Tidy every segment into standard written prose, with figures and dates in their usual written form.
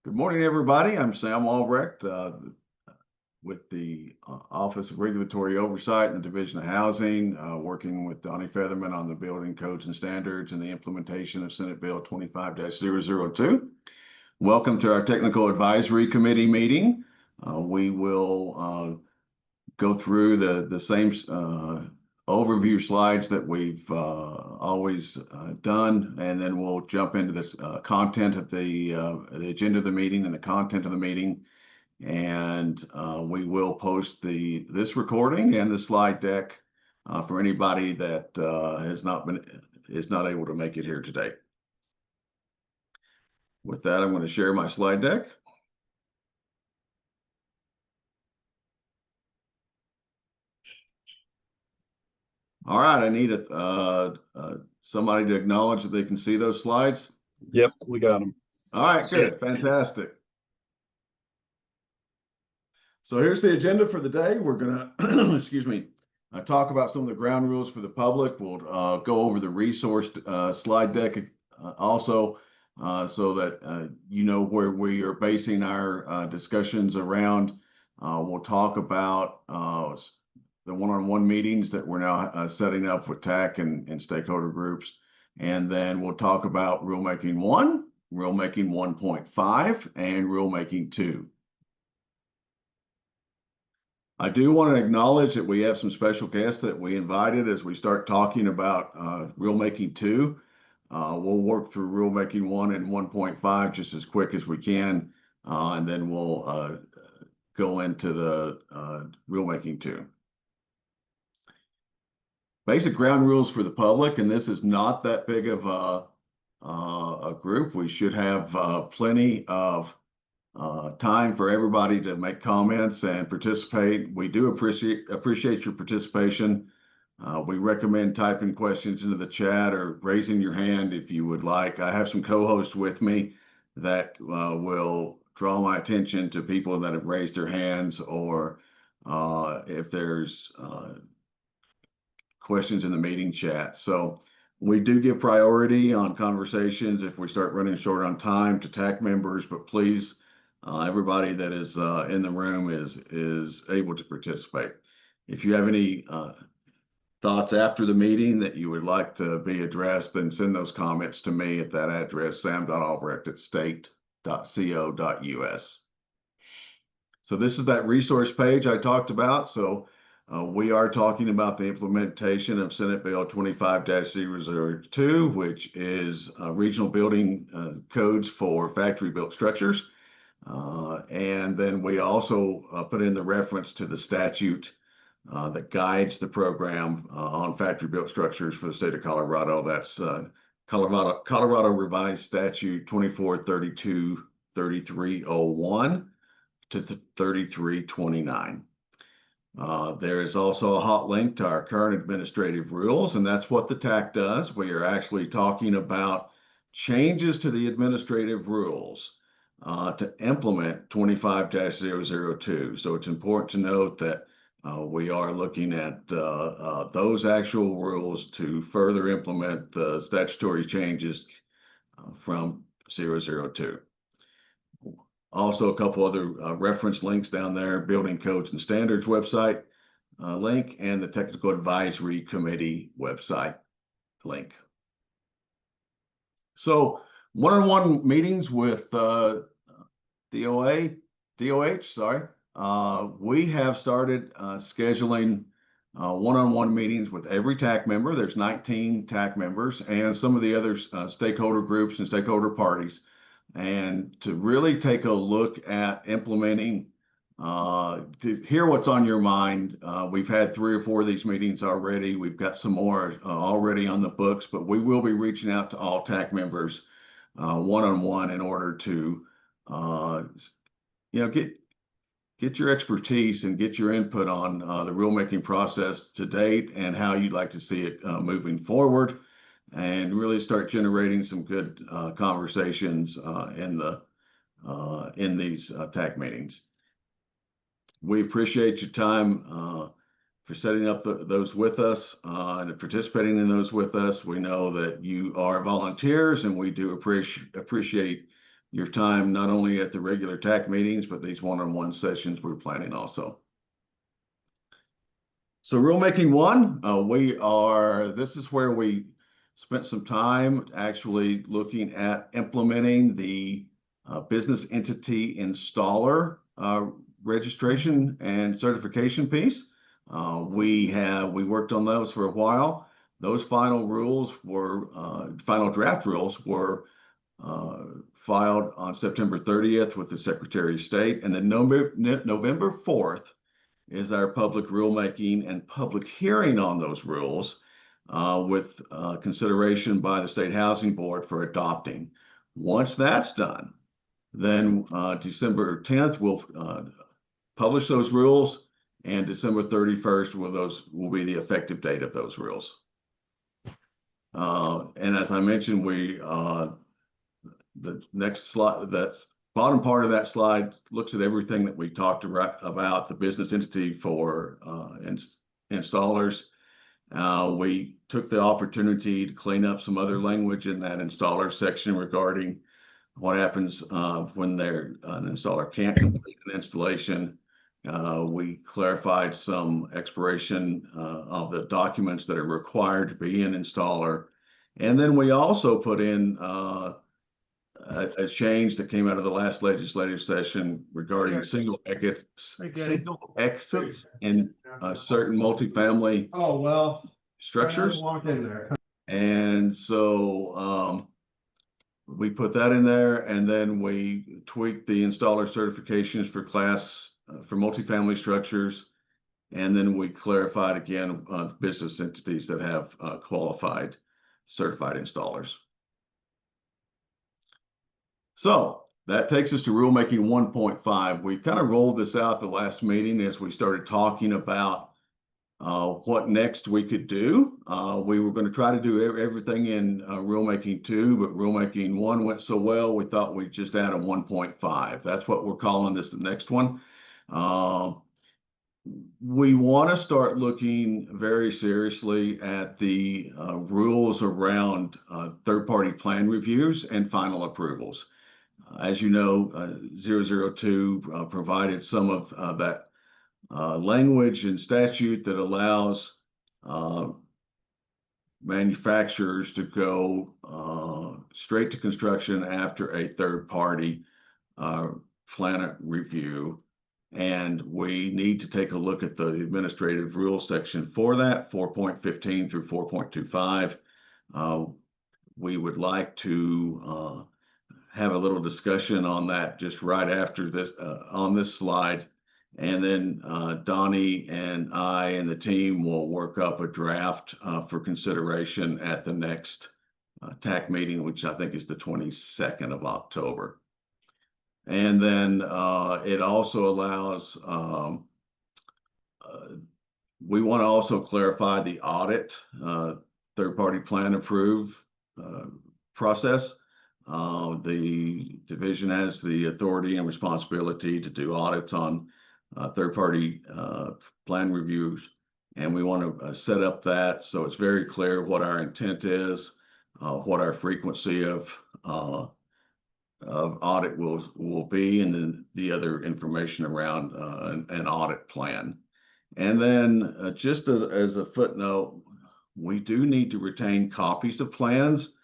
Good morning, everybody. I'm Sam Albrecht with the Office of Regulatory Oversight and the Division of Housing, working with Donnie Featherman on the building codes and standards and the implementation of Senate Bill 25-002. Welcome to our Technical Advisory Committee meeting. We will go through the same overview slides that we've always done, and then we'll jump into this content of the agenda of the meeting and the content of the meeting. And we will post this recording and the slide deck for anybody that is not able to make it here today. With that, I'm going to share my slide deck. All right, I need somebody to acknowledge that they can see those slides. Yep, we got them. All right, good, fantastic. So here's the agenda for the day. We're gonna, excuse me, talk about some of the ground rules for the public. We'll go over the resourced slide deck also, so that you know where we are basing our discussions around. We'll talk about the one-on-one meetings that we're now setting up with TAC and stakeholder groups. And then we'll talk about Rulemaking 1, Rulemaking 1.5, and Rulemaking 2. I do want to acknowledge that we have some special guests that we invited as we start talking about Rulemaking 2. We'll work through Rulemaking 1 and 1.5 just as quick as we can, and then we'll go into the Rulemaking 2. Basic ground rules for the public, and this is not that big of a group. We should have plenty of time for everybody to make comments and participate. We do appreciate your participation. We recommend typing questions into the chat or raising your hand if you would like. I have some co-hosts with me that will draw my attention to people that have raised their hands, or if there's questions in the meeting chat. So we do give priority on conversations if we start running short on time to TAC members, but please, everybody that is in the room is able to participate. If you have any thoughts after the meeting that you would like to be addressed, then send those comments to me at that address, sam.albrecht@state.co.us. So this is that resource page I talked about. So we are talking about the implementation of Senate Bill 25-002, which is regional building codes for factory-built structures. And then we also put in the reference to the statute that guides the program on factory-built structures for the state of Colorado. That's Colorado Revised Statute 2432-3301 to 3329. There is also a hot link to our current administrative rules, and that's what the TAC does. We are actually talking about changes to the administrative rules to implement 25-002. So it's important to note that we are looking at those actual rules to further implement the statutory changes from 002. Also, a couple other reference links down there: Building Codes and Standards website link, and the Technical Advisory Committee website link. So one-on-one meetings with DOH, sorry. We have started scheduling one-on-one meetings with every TAC member. There's 19 TAC members and some of the other stakeholder groups and stakeholder parties. And to really take a look at implementing, to hear what's on your mind. We've had 3 or 4 of these meetings already. We've got some more already on the books, but we will be reaching out to all TAC members one-on-one in order to, get your expertise and get your input on the rulemaking process to date and how you'd like to see it moving forward, and really start generating some good conversations in these TAC meetings. We appreciate your time for setting up those with us and participating in those with us. We know that you are volunteers, and we do appreciate your time not only at the regular TAC meetings, but these one-on-one sessions we're planning also. So rulemaking one, this is where we spent some time actually looking at implementing the business entity installer registration and certification piece. We worked on those for a while. Those final draft rules were filed on September 30th with the Secretary of State, and then November 4th is our public rulemaking and public hearing on those rules with consideration by the State Housing Board for adopting. Once that's done, then December 10th, we'll publish those rules, and December 31st will be the effective date of those rules. And as I mentioned, the next slide, that's bottom part of that slide, looks at everything that we talked about the business entity for installers. We took the opportunity to clean up some other language in that installer section regarding what happens when an installer can't complete an installation. We clarified some expiration of the documents that are required to be an installer. And then we also put in a change that came out of the last legislative session regarding single exits in certain multifamily structures. And so we put that in there, and then we tweaked the installer certifications for multifamily structures. And then we clarified again business entities that have qualified certified installers. So that takes us to rulemaking 1.5. We kind of rolled this out the last meeting as we started talking about what next we could do. We were going to try to do everything in rulemaking 2, but rulemaking 1 went so well, we thought we'd just add a 1.5. That's what we're calling this the next one. We want to start looking very seriously at the rules around third-party plan reviews and final approvals. As you know, 002 provided some of that language and statute that allows manufacturers to go straight to construction after a third-party plan review. And we need to take a look at the administrative rules section for that, 4.15 through 4.25. We would like to have a little discussion on that just right after this on this slide. And then Donnie and I and the team will work up a draft for consideration at the next TAC meeting, which I think is the 22nd of October. And then it also allows, we want to also clarify the audit, third-party plan approve process. The division has the authority and responsibility to do audits on third-party plan reviews. And we want to set up that so it's very clear what our intent is, what our frequency of audit will be, and then the other information around an audit plan. And then just as a footnote, we do need to retain copies of plans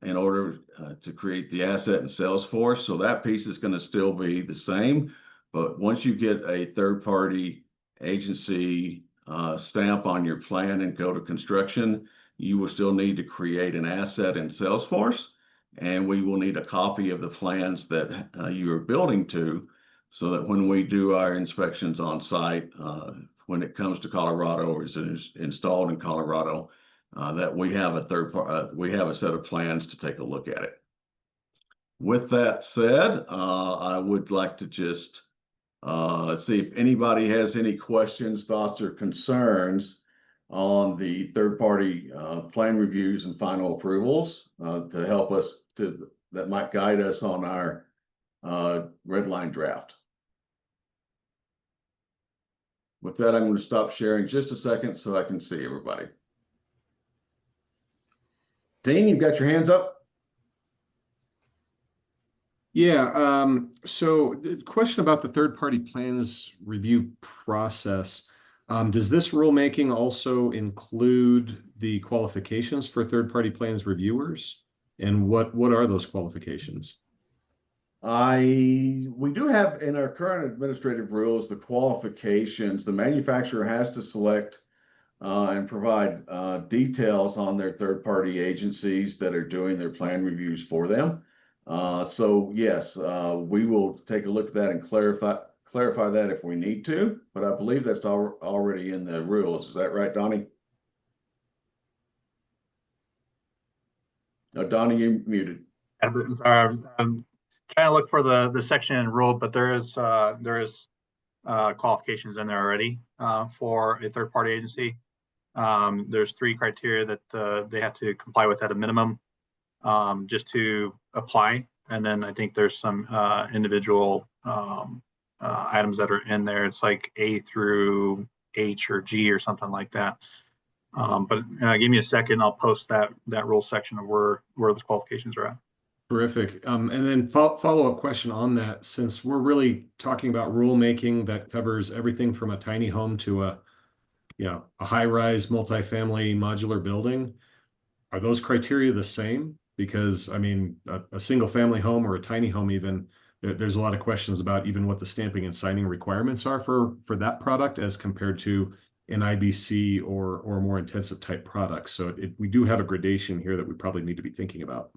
in order to create the asset and sales force. So that piece is going to still be the same. But once you get a third-party agency stamp on your plan and go to construction, you will still need to create an asset in Salesforce. And we will need a copy of the plans that you are building to, so that when we do our inspections on site, when it comes to Colorado or is installed in Colorado, that we have a set of plans to take a look at it. With that said, I would like to just see if anybody has any questions, thoughts, or concerns on the third-party plan reviews and final approvals to help us that might guide us on our red line draft. With that, I'm going to stop sharing just a second so I can see everybody. Dean, you've got your hands up? Yeah, so question about the third-party plans review process. Does this rulemaking also include the qualifications for third-party plans reviewers? And what are those qualifications? We do have in our current administrative rules, the qualifications, the manufacturer has to select and provide details on their third-party agencies that are doing their plan reviews for them. So yes, we will take a look at that and clarify that if we need to, but I believe that's already in the rules. Is that right, Donnie? No, Donnie, you muted. Trying to look for the section in rule, but there is qualifications in there already for a third party agency. There's three criteria that they have to comply with at a minimum just to apply, and then I think there's some individual items that are in there. It's like A through H or G or something like that. But give me a second. I'll post that rule section of where those qualifications are at. Terrific. And then follow-up question on that, since we're really talking about rulemaking that covers everything from a tiny home to a high-rise multifamily modular building. Are those criteria the same? Because I mean, a single family home or a tiny home, even there's a lot of questions about even what the stamping and signing requirements are for that product as compared to an IBC or more intensive type product. So we do have a gradation here that we probably need to be thinking about.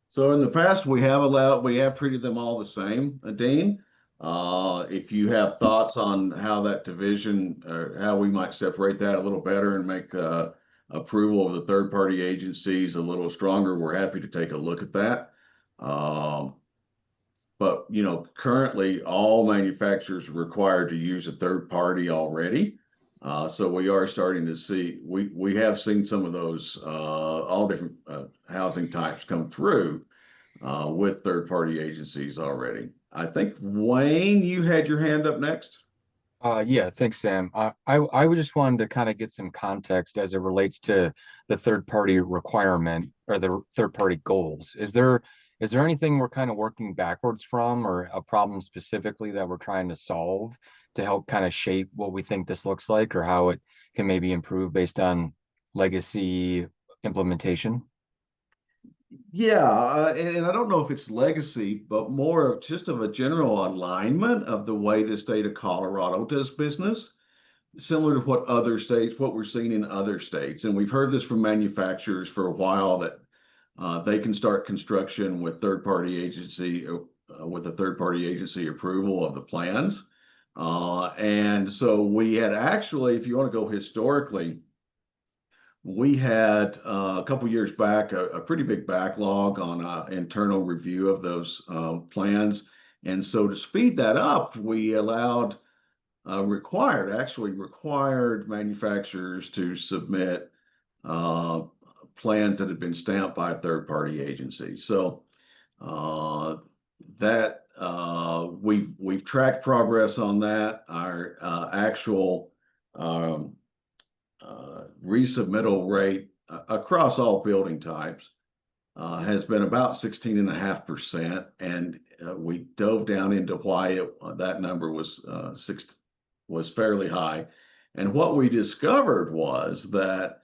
So in the past, we have treated them all the same, Dean. If you have thoughts on how that division or how we might separate that a little better and make approval of the third party agencies a little stronger, we're happy to take a look at that. But currently all manufacturers are required to use a third party already. So we are starting to see, we have seen some of those, all different housing types come through with third party agencies already. I think Wayne, you had your hand up next. Yeah, thanks, Sam. I would just wanted to kind of get some context as it relates to the third party requirement or the third party goals. Is there anything we're kind of working backwards from or a problem specifically that we're trying to solve to help kind of shape what we think this looks like or how it can maybe improve based on legacy implementation? Yeah, and I don't know if it's legacy, but more of just of a general alignment of the way the state of Colorado does business, similar to what we're seeing in other states. And we've heard this from manufacturers for a while that they can start construction with with a third party agency approval of the plans. And so we had actually, if you want to go historically, we had a couple years back a pretty big backlog on internal review of those plans. And so to speed that up, we required manufacturers to submit plans that had been stamped by a third party agency. So that we've tracked progress on that. Our actual resubmittal rate across all building types has been about 16.5%. And we dove down into why that number was fairly high. And what we discovered was that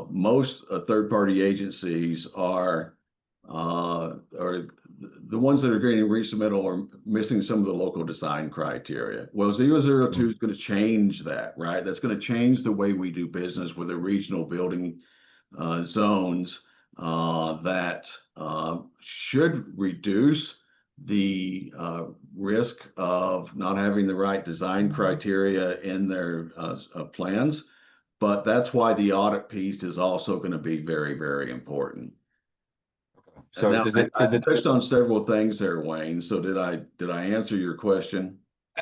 most third-party agencies are the ones that are getting resubmittal are missing some of the local design criteria. Well, 002 is going to change that, right? That's going to change the way we do business with the regional building zones that should reduce the risk of not having the right design criteria in their plans. But that's why the audit piece is also going to be very, very important. So Now, is it I is it touched on several things there, Wayne. So did I answer your question?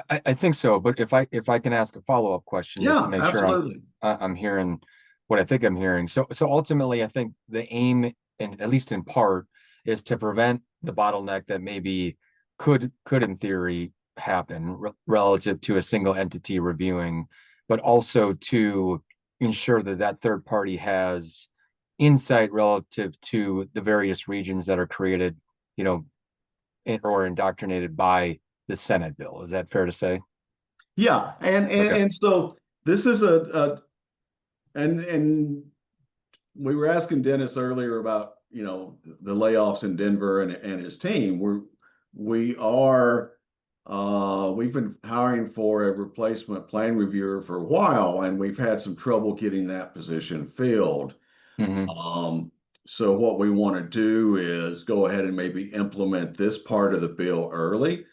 I think so, but if I can ask a follow-up question just to Yeah, make sure absolutely. I'm hearing what I think I'm hearing. So ultimately, I think the aim, and at least in part, is to prevent the bottleneck that maybe could in theory happen relative to a single entity reviewing, but also to ensure that that third party has insight relative to the various regions that are created, you know, or indoctrinated by the Senate bill. Is that fair to say? Yeah, and so this is and we were asking Dennis earlier about, you know, the layoffs in Denver and his team. We've been hiring for a replacement plan reviewer for a while, and we've had some trouble getting that position filled. So what we want to do is go ahead and maybe implement this part of the bill early.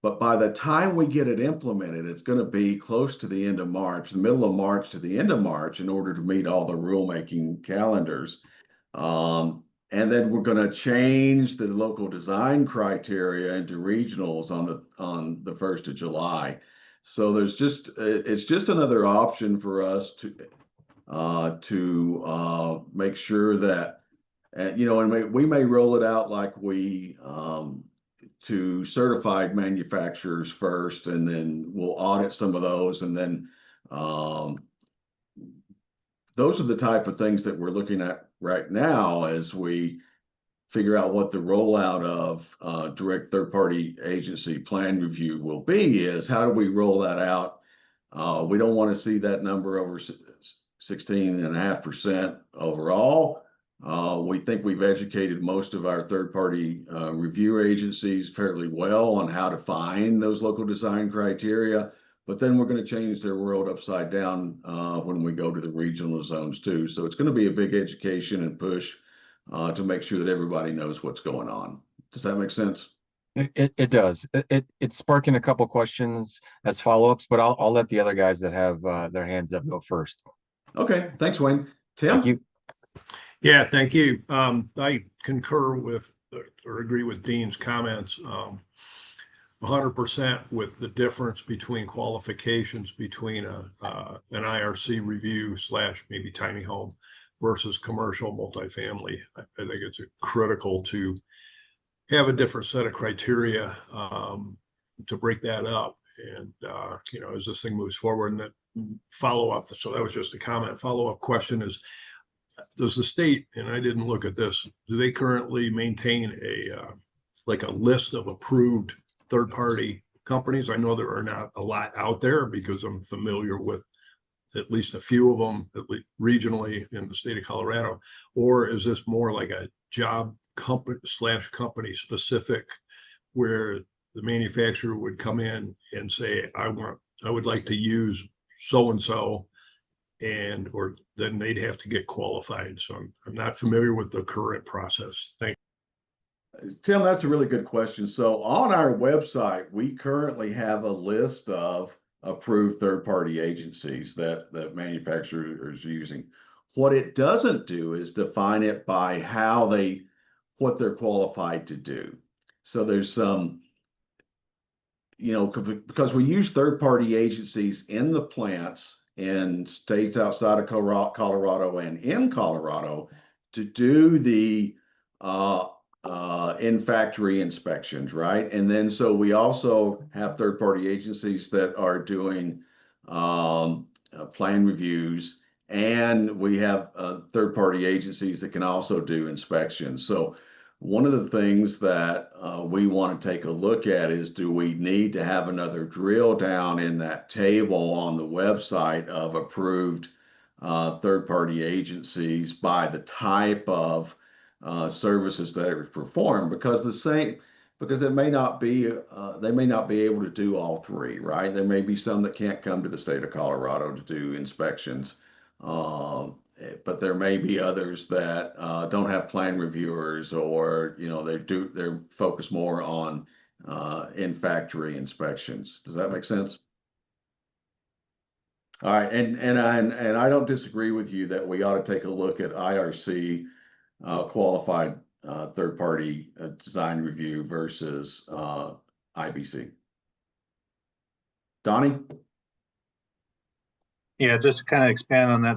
But by the time we get it implemented, it's going to be close to the end of March, the middle of March to the end of March, in order to meet all the rulemaking calendars. And then we're going to change the local design criteria into regionals on the 1st of July. So it's just another option for us to make sure that, you know, and we may roll it out like we to certified manufacturers first, and then we'll audit some of those, and then those are the type of things that we're looking at right now as we figure out what the rollout of direct third-party agency plan review will be. Is how do we roll that out? We don't want to see that number over 16.5% overall. We think we've educated most of our third-party review agencies fairly well on how to find those local design criteria, but then we're going to change their world upside down when we go to the regional zones too. So it's going to be a big education and push to make sure that everybody knows what's going on. Does that make sense? It does. It's sparking a couple questions as follow-ups, but I'll let the other guys that have their hands up go first. Okay, thanks, Wayne. Tim? Thank you. Yeah, thank you. I concur with or agree with Dean's comments 100% with the difference between qualifications between an IRC review / maybe tiny home versus commercial multifamily. I think it's critical to have a different set of criteria to break that up. And, you know, as this thing moves forward, and that follow-up, so that was just a comment. Follow-up question is, does the state, and I didn't look at this, do they currently maintain like a list of approved third-party companies? I know there are not a lot out there because I'm familiar with at least a few of them, at least regionally in the state of Colorado. Or is this more like a job company / company specific, where the manufacturer would come in and say, I would like to use so-and-so, or then they'd have to get qualified. So I'm not familiar with the current process. Thank you. Tim, that's a really good question. So on our website, we currently have a list of approved third-party agencies that manufacturers are using. What it doesn't do is define it by what they're qualified to do. So there's some, you know, because we use third-party agencies in the plants in states outside of Colorado and in Colorado to do the in-factory inspections, right? And then so we also have third-party agencies that are doing plan reviews, and we have third-party agencies that can also do inspections. So one of the things that we want to take a look at is, do we need to have another drill down in that table on the website of approved third-party agencies by the type of services that are performed? Because it may not be, they may not be able to do all three, right? There may be some that can't come to the state of Colorado to do inspections. But there may be others that don't have plan reviewers, or, you know, they're focused more on in-factory inspections. Does that make sense? All right, and I don't disagree with you that we ought to take a look at IRC qualified third-party design review versus IBC. Donnie? Yeah, just to kind of expand on that,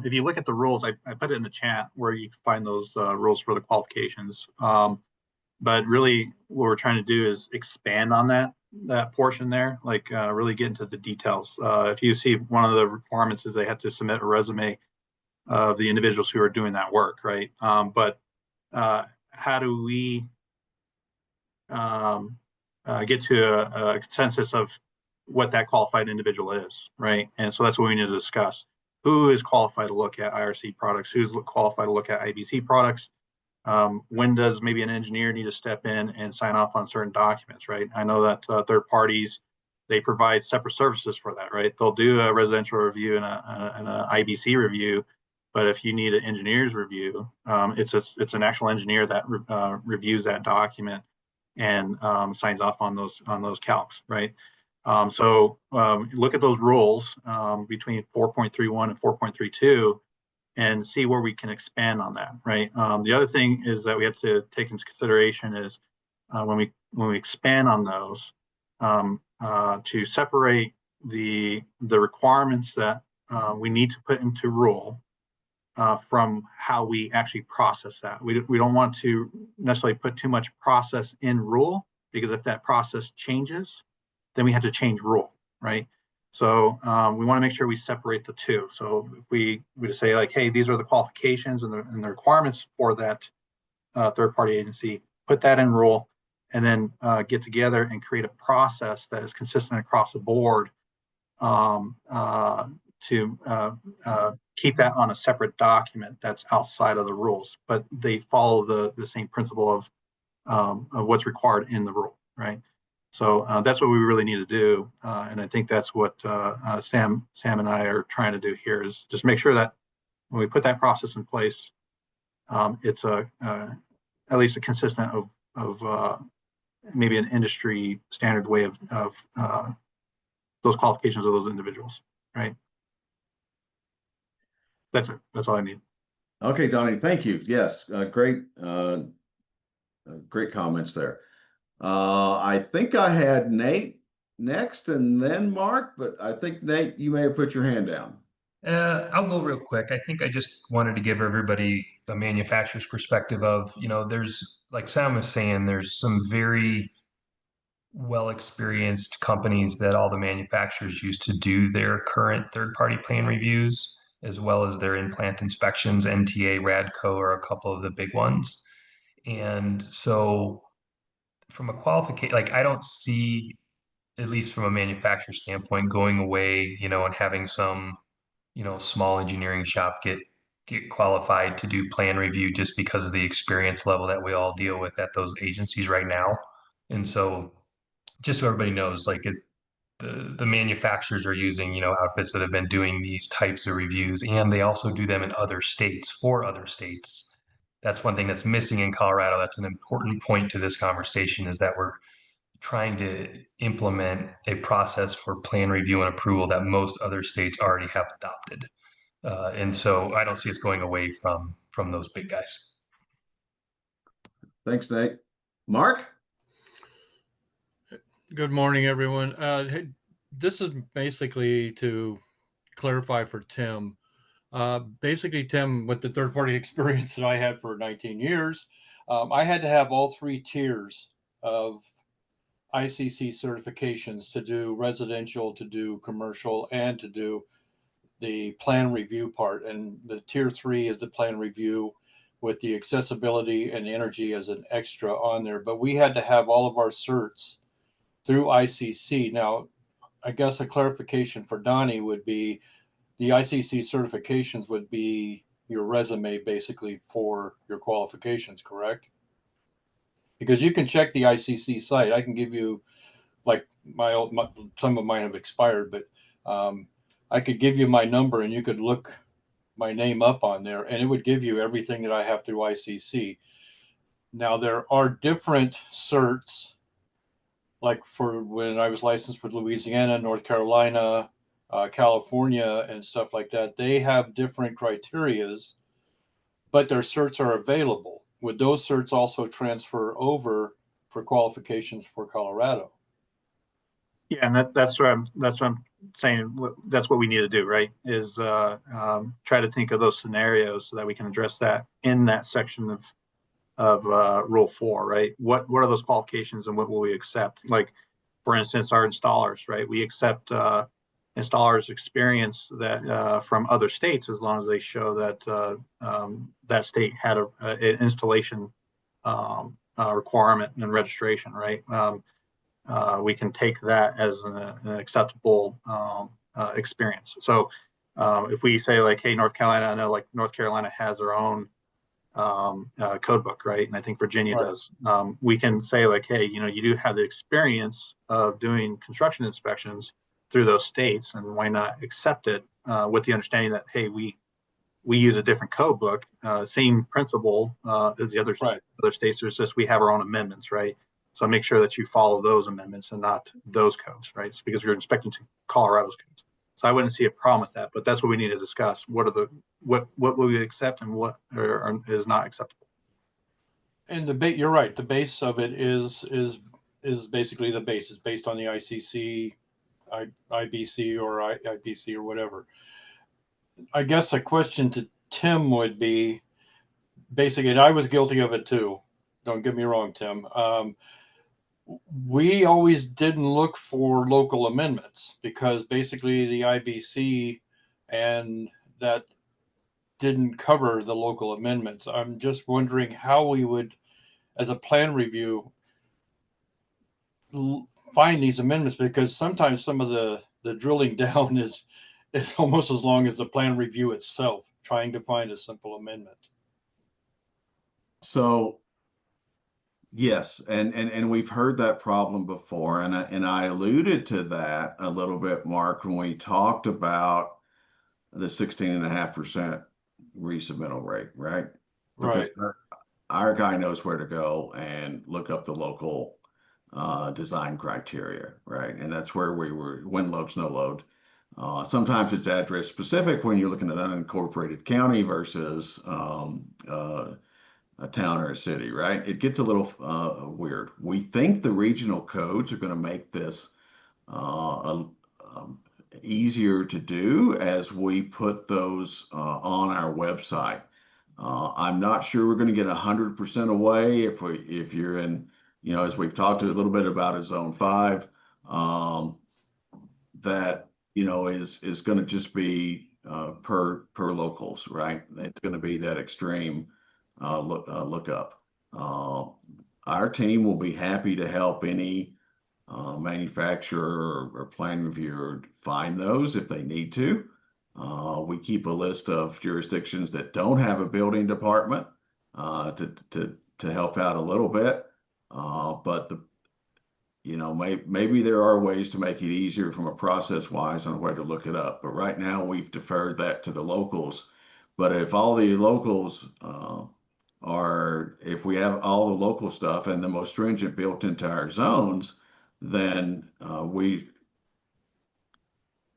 if you look at the rules, I put it in the chat where you can find those rules for the qualifications. But really, what we're trying to do is expand on that portion there, like really get into the details. If you see, one of the requirements is they have to submit a resume of the individuals who are doing that work, right? But how do we get to a consensus of what that qualified individual is, right? And so that's what we need to discuss. Who is qualified to look at IRC products? Who's qualified to look at IBC products? When does maybe an engineer need to step in and sign off on certain documents, right? I know that third parties, they provide separate services for that, right? They'll do a residential review and a IBC review, but if you need an engineer's review, it's an actual engineer that reviews that document and signs off on those calcs, right? Look at those rules between 4.31 and 4.32 and see where we can expand on that, right? The other thing is that we have to take into consideration is when we expand on those to separate the requirements that we need to put into rule from how we actually process that. We don't want to necessarily put too much process in rule, because if that process changes, then we have to change rule, right? So we want to make sure we separate the two. So if we just say like, hey, these are the qualifications and the requirements for that third-party agency, put that in rule, and then get together and create a process that is consistent across the board to keep that on a separate document that's outside of the rules, but they follow the same principle of what's required in the rule, right? So that's what we really need to do, and I think that's what Sam and I are trying to do here, is just make sure that when we put that process in place, it's at least a consistent of maybe an industry standard way of those qualifications of those individuals, right? That's it. That's all I need. Okay, Donnie, thank you. Yes, great comments there. I think I had Nate next and then Mark, but I think Nate, you may have put your hand down. I'll go real quick. I think I just wanted to give everybody the manufacturer's perspective of, there's, like Sam was saying, there's some very well experienced companies that all the manufacturers use to do their current third-party plan reviews, as well as their in-plant inspections. NTA, Radco are a couple of the big ones. And so from a qualification, like I don't see, at least from a manufacturer standpoint, going away, and having some, small engineering shop get qualified to do plan review just because of the experience level that we all deal with at those agencies right now. And so just so everybody knows, like the manufacturers are using, outfits that have been doing these types of reviews, and they also do them in other states for other states. That's one thing that's missing in Colorado. That's an important point to this conversation, is that we're trying to implement a process for plan review and approval that most other states already have adopted. And so I don't see us going away from those big guys. Thanks, Nate. Mark? Good morning, everyone. This is basically to clarify for Tim. Basically, Tim, with the third-party experience that I had for 19 years, I had to have all three tiers of ICC certifications to do residential, to do commercial, and to do the plan review part. And the tier 3 is the plan review with the accessibility and energy as an extra on there. But we had to have all of our certs through ICC. Now, I guess a clarification for Donnie would be the ICC certifications would be your resume basically for your qualifications, correct? Because you can check the ICC site. I can give you, like some of mine have expired, but I could give you my number and you could look my name up on there and it would give you everything that I have through ICC. Now, there are different certs, like for when I was licensed for Louisiana, North Carolina, California, and stuff like that. They have different criterias, but their certs are available. Would those certs also transfer over for qualifications for Colorado? Yeah, and that's what I'm saying. That's what we need to do, right? Is try to think of those scenarios so that we can address that in that section of Rule 4, right? What are those qualifications and what will we accept? Like, for instance, our installers, right? We accept installers' experience that from other states, as long as they show that that state had an installation requirement and registration, right? We can take that as an acceptable experience. So if we say like, hey, North Carolina, I know like North Carolina has their own code book, right? And I think Virginia Right. does. We can say like, hey, you do have the experience of doing construction inspections through those states, and why not accept it with the understanding that, hey, we use a different code book, same principle as the other Right. states. There's just we have our own amendments, right? So make sure that you follow those amendments and not those codes, right? It's because you're inspecting to Colorado's codes. So I wouldn't see a problem with that, but that's what we need to discuss. What will we accept and what is not acceptable? And you're right. The base of it is basically the base. It's based on the ICC, IBC or IPC or whatever. I guess a question to Tim would be basically, and I was guilty of it too. Don't get me wrong, Tim. We always didn't look for local amendments because basically the IBC and that didn't cover the local amendments. I'm just wondering how we would, as a plan review, find these amendments, because sometimes some of the drilling down is almost as long as the plan review itself, trying to find a simple amendment. So yes, and we've heard that problem before, and I alluded to that a little bit, Mark, when we talked about the 16.5% resubmittal rate, right? Because our guy knows where to go and look up the local design criteria, right? And that's where we were, when loads, no load. Sometimes it's address specific when you're looking at unincorporated county versus a town or a city, right? It gets a little weird. We think the regional codes are going to make this easier to do as we put those on our website. I'm not sure we're going to get 100% away if you're in, as we've talked a little bit about a zone 5, that is going to just be per locals, right? It's going to be that extreme look up. Our team will be happy to help any manufacturer or plan reviewer find those if they need to. We keep a list of jurisdictions that don't have a building department to help out a little bit. But maybe there are ways to make it easier from a process wise on where to look it up. But right now we've deferred that to the locals. But if all the locals if we have all the local stuff and the most stringent built into our zones, then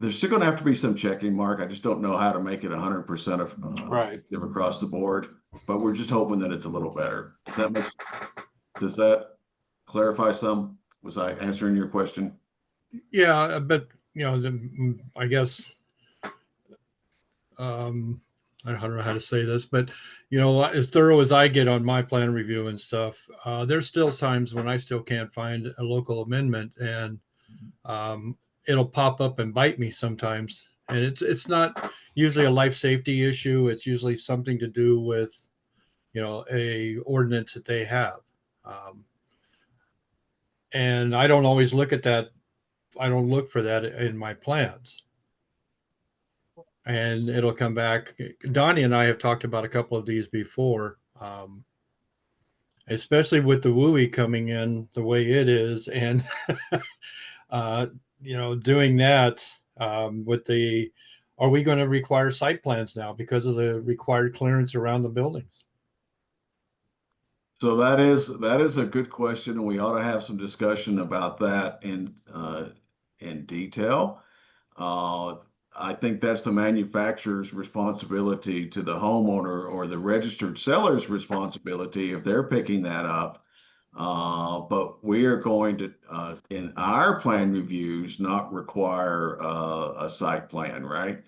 there's still going to have to be some checking, Mark. I just don't know how to make it 100% of across the board, but we're just hoping that it's a little better. Does that clarify some? Was I answering your question? Yeah, but I guess I don't know how to say this, but as thorough as I get on my plan review and stuff, there's still times when I still can't find a local amendment, and it'll pop up and bite me sometimes. And it's not usually a life safety issue. It's usually something to do with, a ordinance that they have. And I don't always look at that. I don't look for that in my plans. And it'll come back. Donnie and I have talked about a couple of these before, especially with the WUI coming in the way it is, and doing that with are we going to require site plans now because of the required clearance around the buildings? So that is a good question, and we ought to have some discussion about that in detail. I think that's the manufacturer's responsibility to the homeowner, or the registered seller's responsibility if they're picking that up. But we are going to, in our plan reviews, not require a site plan, right?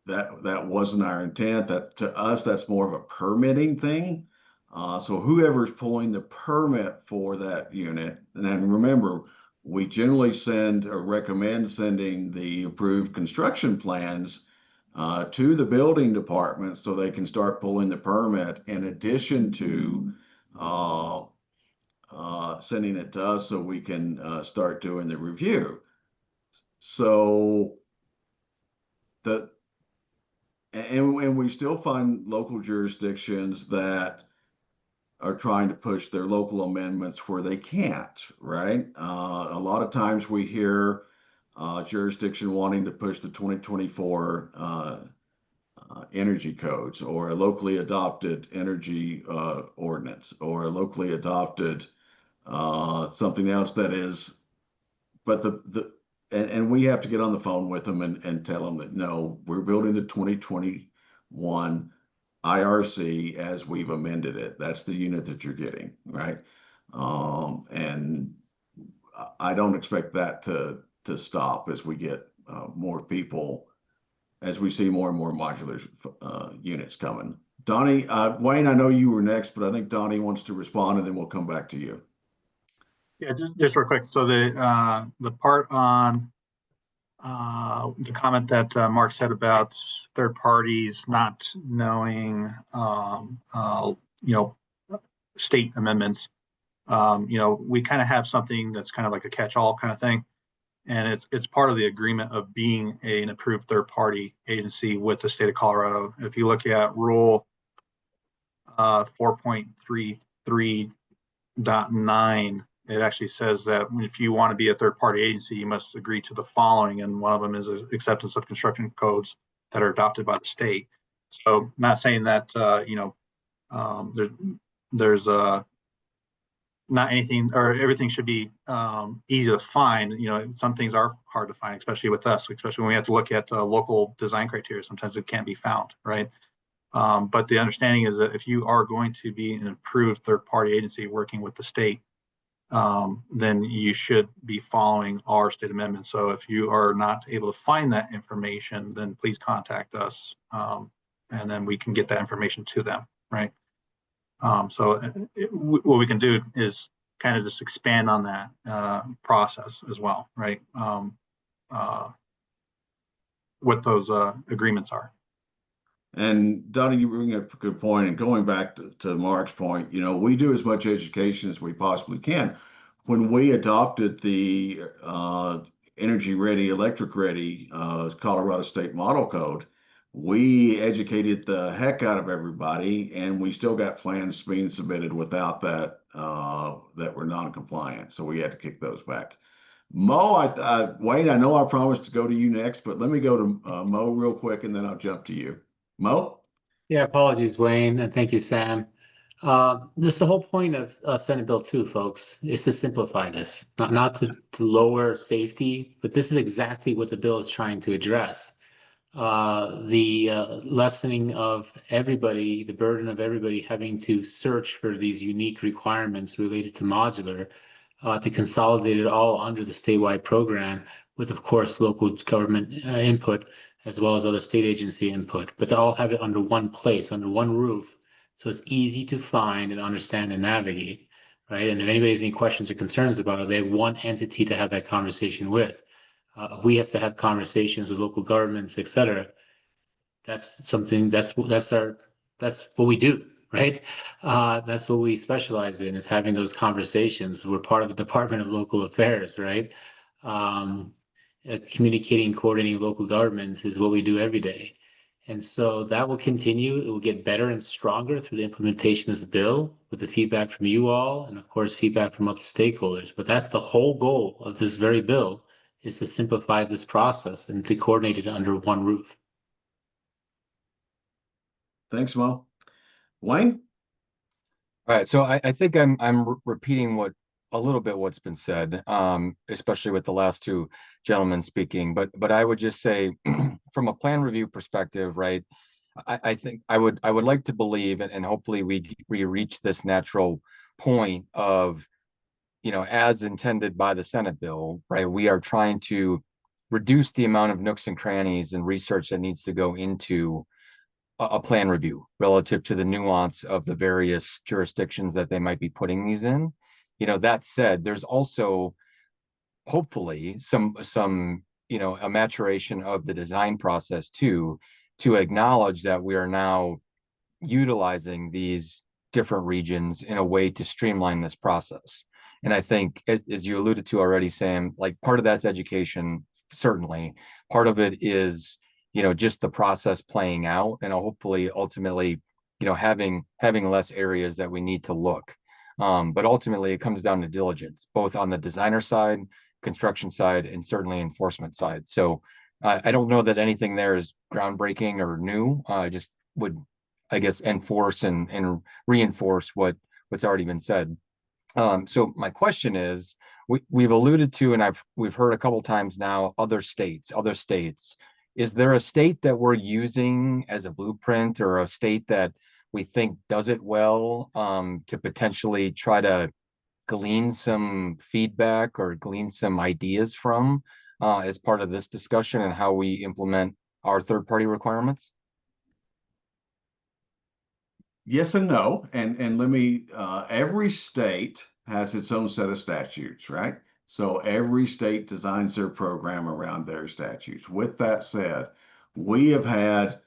That wasn't our intent. That to us, that's more of a permitting thing. So whoever's pulling the permit for that unit, and then remember, we generally send or recommend sending the approved construction plans to the building department so they can start pulling the permit in addition to sending it to us so we can start doing the review. So and we still find local jurisdictions that are trying to push their local amendments where they can't, right? A lot of times we hear jurisdiction wanting to push the 2024 energy codes, or a locally adopted energy ordinance, or a locally adopted something else that is, but and we have to get on the phone with them and tell them that no, we're building the 2021 IRC as we've amended it. That's the unit that you're getting, right? And I don't expect that to stop as we get more people, as we see more and more modular units coming. Donnie, Wayne, I know you were next, but I think Donnie wants to respond, and then we'll come back to you. Yeah, just real quick. So the part on the comment that Mark said about third parties not knowing, state amendments. We kind of have something that's kind of like a catch-all kind of thing, and it's part of the agreement of being an approved third-party agency with the state of Colorado. If you look at Rule 4.33.9. It actually says that if you want to be a third-party agency, you must agree to the following, and one of them is acceptance of construction codes that are adopted by the state. So, not saying that there's not anything or everything should be easy to find. Some things are hard to find, especially with us, especially when we have to look at local design criteria. Sometimes it can't be found, right? But the understanding is that if you are going to be an approved third-party agency working with the state, then you should be following our state amendment. So if you are not able to find that information, then please contact us, and then we can get that information to them, right? So what we can do is kind of just expand on that process as well, right? What those agreements are. And Donnie, you bring up a good point. And going back to Mark's point, we do as much education as we possibly can. When we adopted the Energy Ready, Electric Ready Colorado State Model Code, we educated the heck out of everybody, and we still got plans being submitted without that that were non-compliant. So we had to kick those back. Mo, Wayne, I know I promised to go to you next, but let me go to Mo real quick, and then I'll jump to you. Mo? Yeah, apologies, Wayne, and thank you, Sam. This is the whole point of Senate Bill 2, folks, is to simplify this, not to lower safety, but this is exactly what the bill is trying to address. The lessening of everybody, the burden of everybody having to search for these unique requirements related to modular, to consolidate it all under the statewide program with, of course, local government input, as well as other state agency input, but to all have it under one place, under one roof, so it's easy to find and understand and navigate, right? And if anybody has any questions or concerns about it, they have one entity to have that conversation with. We have to have conversations with local governments, et cetera. That's something that's what we do, right? That's what we specialize in, is having those conversations. We're part of the Department of Local Affairs, right? Communicating, coordinating local governments is what we do every day. And so that will continue. It will get better and stronger through the implementation of this bill, with the feedback from you all, and of course, feedback from other stakeholders. But that's the whole goal of this very bill, is to simplify this process and to coordinate it under one roof. Thanks, Mo. Wayne? All right, so I think I'm repeating a little bit what's been said, especially with the last two gentlemen speaking. But I would just say, from a plan review perspective, right? I think I would like to believe, and hopefully we reach this natural point of, as intended by the Senate bill, right? We are trying to reduce the amount of nooks and crannies and research that needs to go into a plan review relative to the nuance of the various jurisdictions that they might be putting these in. That said, there's also hopefully some a maturation of the design process too, to acknowledge that we are now utilizing these different regions in a way to streamline this process. And I think, as you alluded to already, Sam, like part of that's education, certainly. Part of it is, just the process playing out, and hopefully, ultimately, having less areas that we need to look. But ultimately, it comes down to diligence, both on the designer side, construction side, and certainly enforcement side. So I don't know that anything there is groundbreaking or new. I just would, I guess, enforce and reinforce what's already been said. So my question is, we've alluded to, and we've heard a couple times now, other states. Is there a state that we're using as a blueprint, or a state that we think does it well, to potentially try to glean some feedback or glean some ideas from, as part of this discussion and how we implement our third-party requirements? Yes and no, and let me, every state has its own set of statutes, right? So every state designs their program around their statutes. With that said, we have had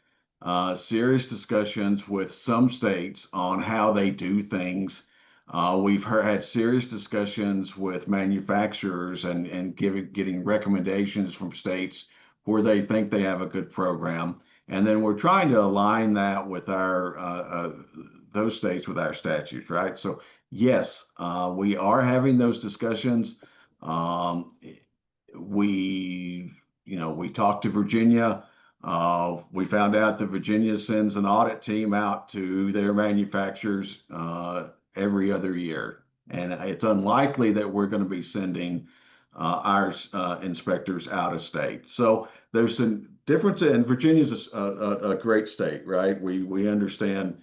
serious discussions with some states on how they do things. We've had serious discussions with manufacturers and getting recommendations from states where they think they have a good program. And then we're trying to align that with our those states with our statutes, right? So yes, we are having those discussions. We talked to Virginia. We found out that Virginia sends an audit team out to their manufacturers every other year, and it's unlikely that we're going to be sending our inspectors out of state. So there's some difference, and Virginia's a great state, right? We understand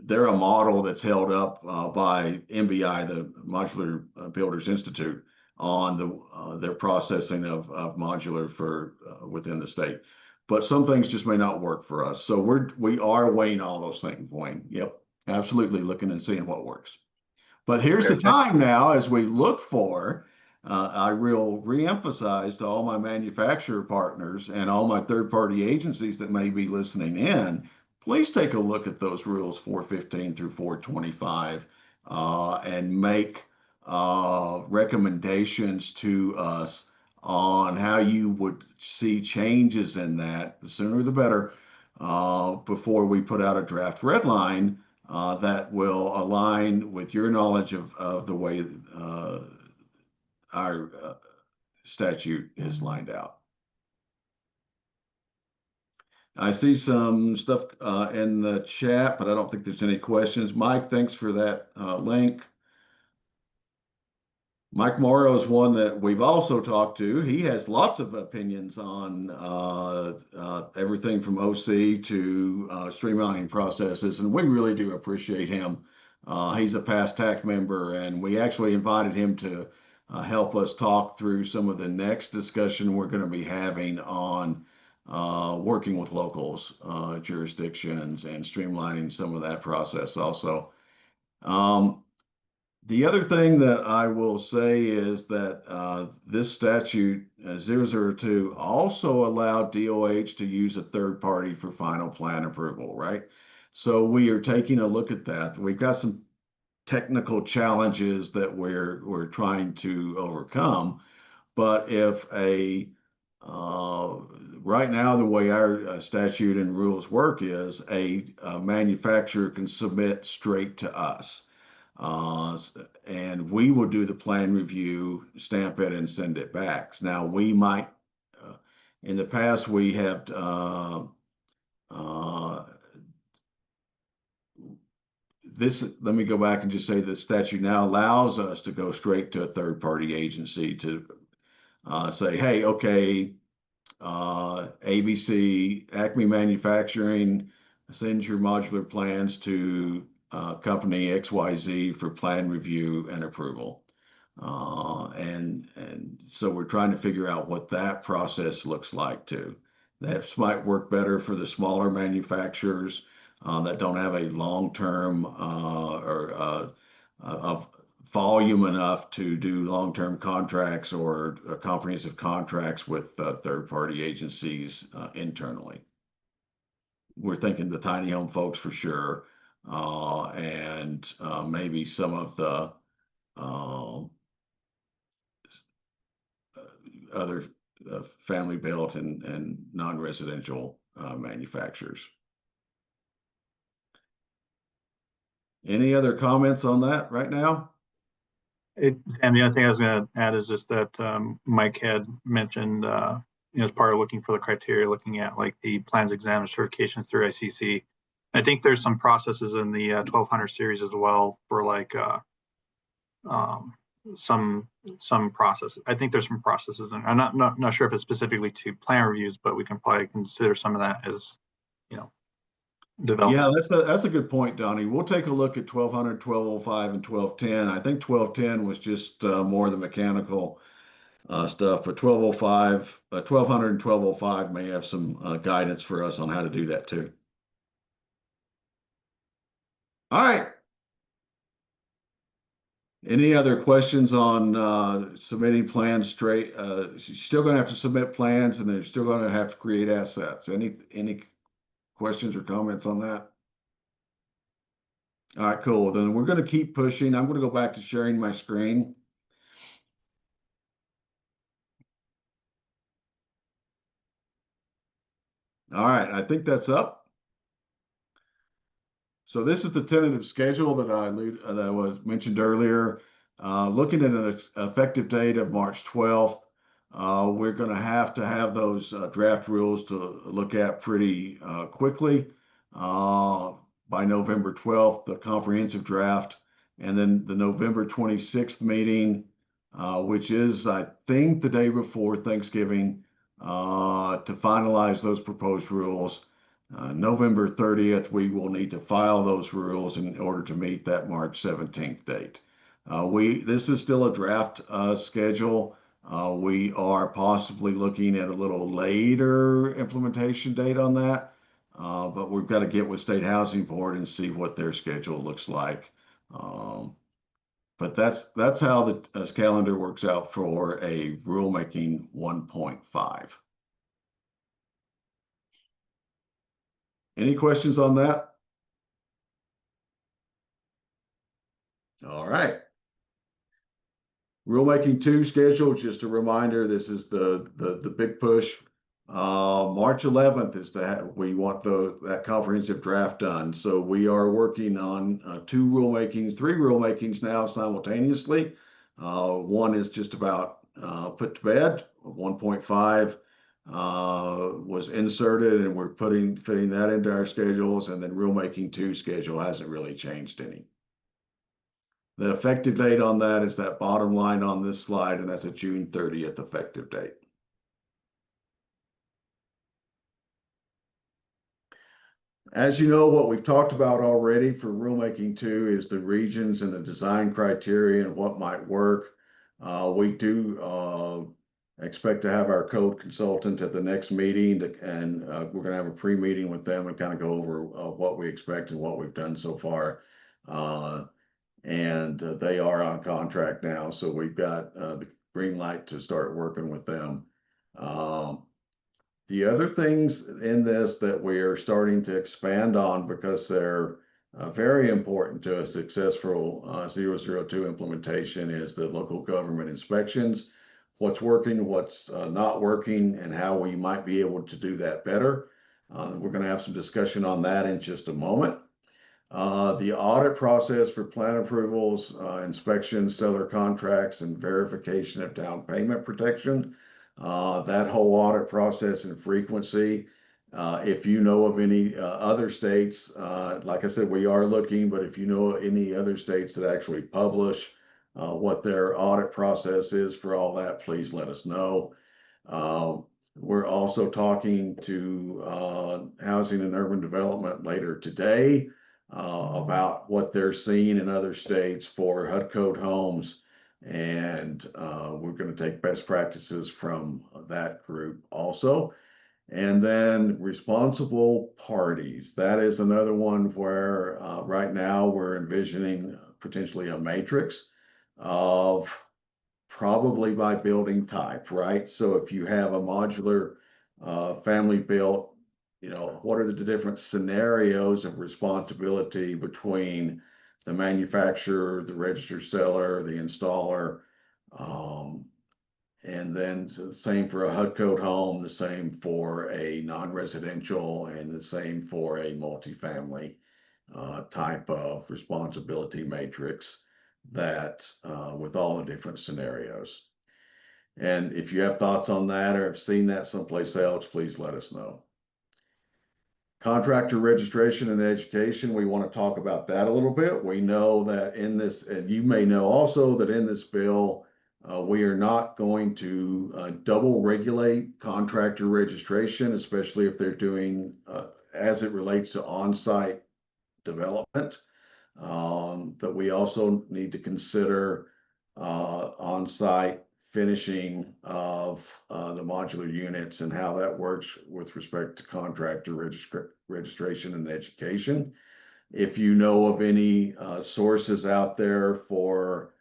they're a model that's held up by MBI, the Modular Builders Institute, on their processing of modular for within the state. But some things just may not work for us. So we are weighing all those things, Wayne. Yep, absolutely looking and seeing what works. But here's the time now as we look for, I will reemphasize to all my manufacturer partners and all my third-party agencies that may be listening in, please take a look at those rules 415 through 425 and make recommendations to us on how you would see changes in that. The sooner the better, before we put out a draft red line that will align with your knowledge of the way our statute is lined out. I see some stuff in the chat, but I don't think there's any questions. Mike, thanks for that link. Mike Morrow is one that we've also talked to. He has lots of opinions on everything from OC to streamlining processes, and we really do appreciate him. He's a past TAC member, and we actually invited him to help us talk through some of the next discussion we're going to be having on working with locals, jurisdictions, and streamlining some of that process also. The other thing that I will say is that this statute 002 also allowed DOH to use a third party for final plan approval, right? So we are taking a look at that. We've got some technical challenges that we're trying to overcome, but if right now, the way our statute and rules work is a manufacturer can submit straight to us. And we will do the plan review, stamp it, and send it back. Now, we might, in the past, we have let me go back and just say the statute now allows us to go straight to a third-party agency to say, hey, okay, ABC, Acme Manufacturing, send your modular plans to company XYZ for plan review and approval. And so we're trying to figure out what that process looks like too. That might work better for the smaller manufacturers that don't have a long-term or of volume enough to do long-term contracts or comprehensive contracts with third-party agencies internally. we're thinking the tiny home folks for sure. And maybe some of the other family built and non-residential manufacturers. Any other comments on that right now? And the other thing I was going to add is just that Mike had mentioned, as part of looking for the criteria, looking at like the plans, exams, certifications through ICC. I think there's some processes in the 1200 series as well for like some processes. I think there's some processes, and I'm not sure if it's specifically to plan reviews, but we can probably consider some of that as, development. Yeah, that's a good point, Donnie. We'll take a look at 1200, 1205, and 1210. I think 1210 was just more the mechanical stuff, but 1205, 1200 and 1205 may have some guidance for us on how to do that too. All right. Any other questions on submitting plans straight? You're still going to have to submit plans, and they're still going to have to create assets. Any questions or comments on that? All right, cool. Then we're going to keep pushing. I'm going to go back to sharing my screen. All right, I think that's up. So this is the tentative schedule that that was mentioned earlier. Looking at an effective date of March 12th, we're going to have those draft rules to look at pretty quickly. By November 12th, the comprehensive draft, and then the November 26th meeting, which is, I think, the day before Thanksgiving, to finalize those proposed rules. November 30th, we will need to file those rules in order to meet that March 17th date. This is still a draft schedule. We are possibly looking at a little later implementation date on that, but we've got to get with State Housing Board and see what their schedule looks like. But that's how the calendar works out for a rulemaking 1.5. Any questions on that? All right. Rulemaking 2 schedule, just a reminder, this is the big push. March 11th is we want that comprehensive draft done. So we are working on 3 rulemakings now simultaneously. One is just about put to bed. 1.5 was inserted, and we're fitting that into our schedules, and then rulemaking 2 schedule hasn't really changed any. The effective date on that is that bottom line on this slide, and that's a June 30th effective date. As you know, what we've talked about already for rulemaking 2 is the regions and the design criteria and what might work. We do expect to have our code consultant at the next meeting, and we're going to have a pre-meeting with them and kind of go over what we expect and what we've done so far. And they are on contract now, so we've got the green light to start working with them. The other things in this that we are starting to expand on, because they're very important to a successful 002 implementation, is the local government inspections. What's working, what's not working, and how we might be able to do that better. We're going to have some discussion on that in just a moment. The audit process for plan approvals, inspections, seller contracts, and verification of down payment protection. That whole audit process and frequency. If you know of any other states, like I said, we are looking, but if you know any other states that actually publish what their audit process is for all that, please let us know. We're also talking to Housing and Urban Development later today about what they're seeing in other states for HUD code homes. And we're going to take best practices from that group also. And then responsible parties. That is another one where right now we're envisioning potentially a matrix of probably by building type, right? So if you have a modular family built what are the different scenarios of responsibility between the manufacturer, the registered seller, the installer, and then the same for a HUD code home, the same for a non-residential, and the same for a multifamily type of responsibility matrix that with all the different scenarios. And if you have thoughts on that or have seen that someplace else, please let us know. Contractor registration and education, we want to talk about that a little bit. We know that in this, and you may know also that in this bill, we are not going to double regulate contractor registration, especially if they're doing, as it relates to on-site development. That we also need to consider on-site finishing of the modular units and how that works with respect to contractor registration and education. If you know of any sources out there for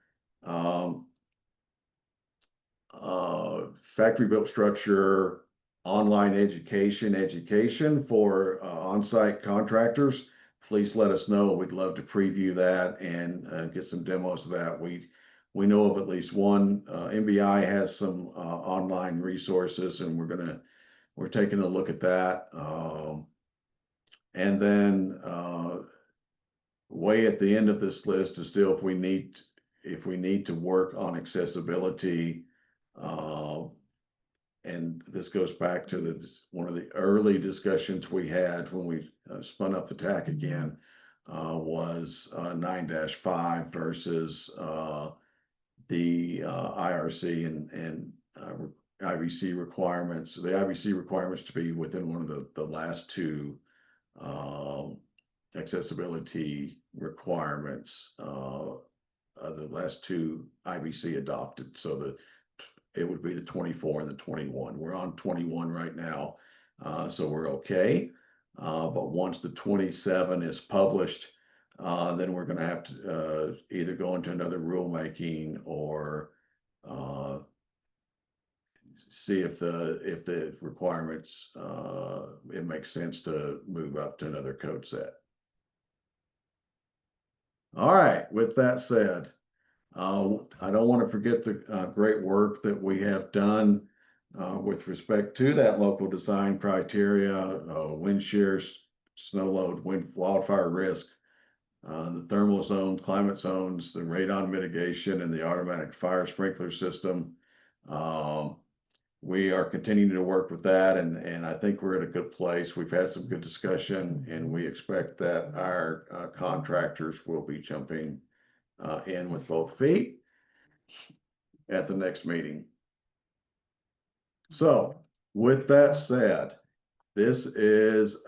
factory built structure online education for on-site contractors, please let us know. We'd love to preview that and get some demos of that. We know of at least one. MBI has some online resources, and we're taking a look at that. And then way at the end of this list is still if we need to work on accessibility. And this goes back to one of the early discussions we had when we spun up the TAC again, was 9-5 versus the IRC and IBC requirements. The IBC requirements to be within one of the last two accessibility requirements, the last two IBC adopted. So it would be the 24 and the 21. We're on 21 right now, so we're okay. But once the 27 is published, then we're going to have to either go into another rulemaking or see if the requirements, it makes sense to move up to another code set. All right, with that said, I don't want to forget the great work that we have done with respect to that local design criteria, wind shear, snow load, wind wildfire risk, the thermal zone, climate zones, the radon mitigation, and the automatic fire sprinkler system. We are continuing to work with that, and I think we're at a good place. We've had some good discussion, and we expect that our contractors will be jumping in with both feet at the next meeting. So with that said, this is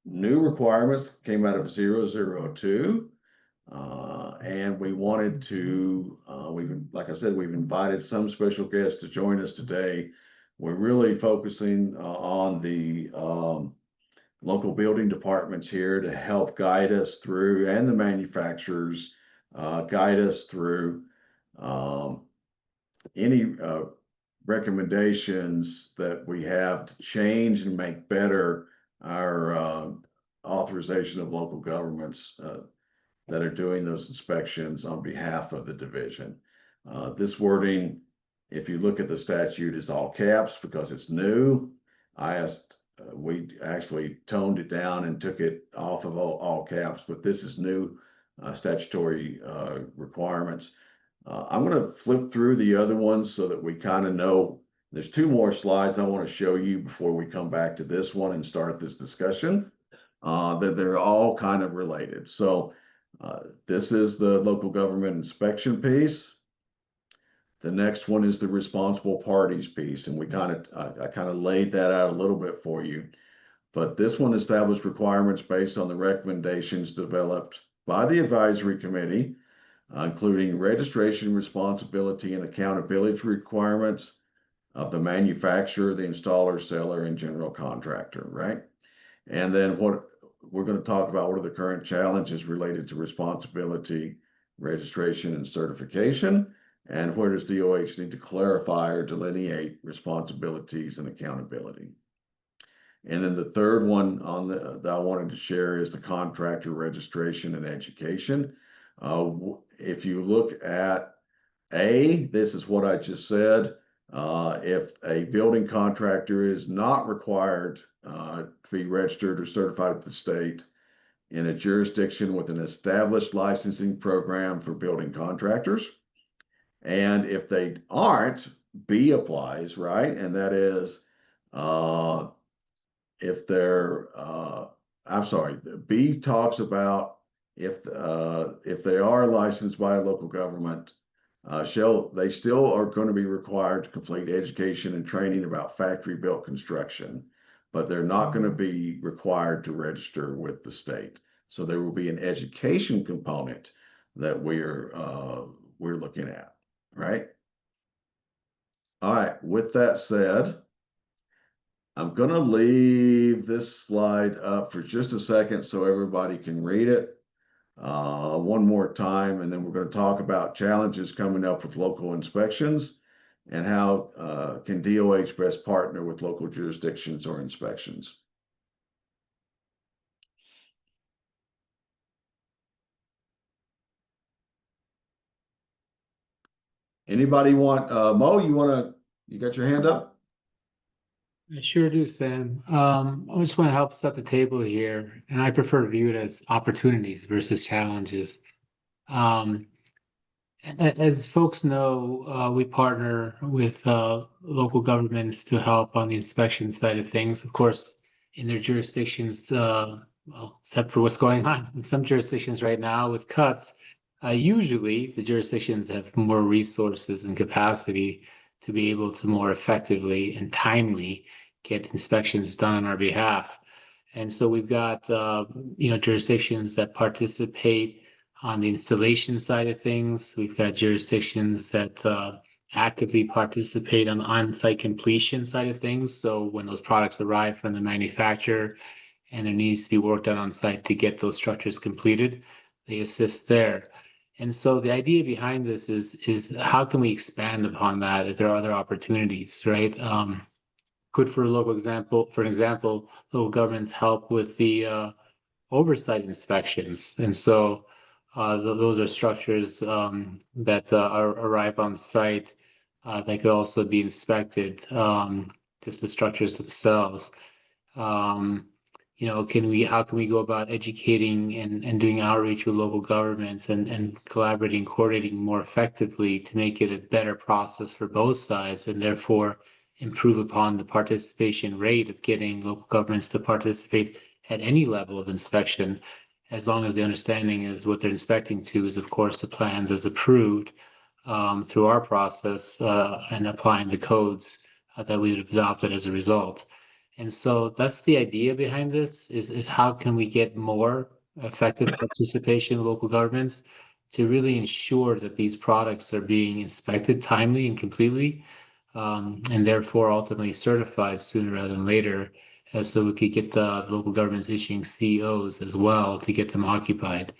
new requirements came out of 002. And we wanted to, like I said, we've invited some special guests to join us today. We're really focusing on the local building departments here to help guide us through, and the manufacturers guide us through any recommendations that we have to change and make better our authorization of local governments that are doing those inspections on behalf of the division. This wording, if you look at the statute, is all caps because it's new. We actually toned it down and took it off of all caps, but this is new statutory requirements. I'm going to flip through the other ones so that we kind of know. There's two more slides I want to show you before we come back to this one and start this discussion, that they're all kind of related. So this is the local government inspection piece. The next one is the responsible parties piece, and I kind of laid that out a little bit for you. But this one established requirements based on the recommendations developed by the advisory committee, including registration, responsibility, and accountability requirements of the manufacturer, the installer, seller, and general contractor, right? And then what we're going to talk about, what are the current challenges related to responsibility, registration, and certification, and where does DOH need to clarify or delineate responsibilities and accountability. And then the third one on that I wanted to share is the contractor registration and education. If you look at A, this is what I just said. If a building contractor is not required to be registered or certified at the state in a jurisdiction with an established licensing program for building contractors, and if they aren't, B applies, right? And that is if they're, I'm sorry, the B talks about if they are licensed by a local government, they still are going to be required to complete education and training about factory built construction, but they're not going to be required to register with the state. So there will be an education component that we're looking at, right? All right, with that said, I'm going to leave this slide up for just a second so everybody can read it one more time, and then we're going to talk about challenges coming up with local inspections and how can DOH best partner with local jurisdictions or inspections. Anybody want, Mo, you got your hand up? I sure do, Sam. I just want to help set the table here, and I prefer to view it as opportunities versus challenges. As folks know, we partner with local governments to help on the inspection side of things. Of course, in their jurisdictions, well, except for what's going on in some jurisdictions right now with cuts, usually the jurisdictions have more resources and capacity to be able to more effectively and timely get inspections done on our behalf. And so we've got jurisdictions that participate on the installation side of things. We've got jurisdictions that actively participate on the on-site completion side of things. So when those products arrive from the manufacturer and there needs to be work done on site to get those structures completed, they assist there. And so the idea behind this is how can we expand upon that if there are other opportunities, right? Good for an example, local governments help with the oversight inspections. And so those are structures that arrive on site that could also be inspected, just the structures themselves. How can we go about educating and doing outreach with local governments and collaborating, coordinating more effectively to make it a better process for both sides and therefore improve upon the participation rate of getting local governments to participate at any level of inspection, as long as the understanding is what they're inspecting to is, of course, the plans as approved through our process and applying the codes that we have adopted as a result. And so that's the idea behind this is how can we get more effective participation of local governments to really ensure that these products are being inspected timely and completely, and therefore ultimately certified sooner rather than later, so we could get the local governments issuing COs as well to get them occupied.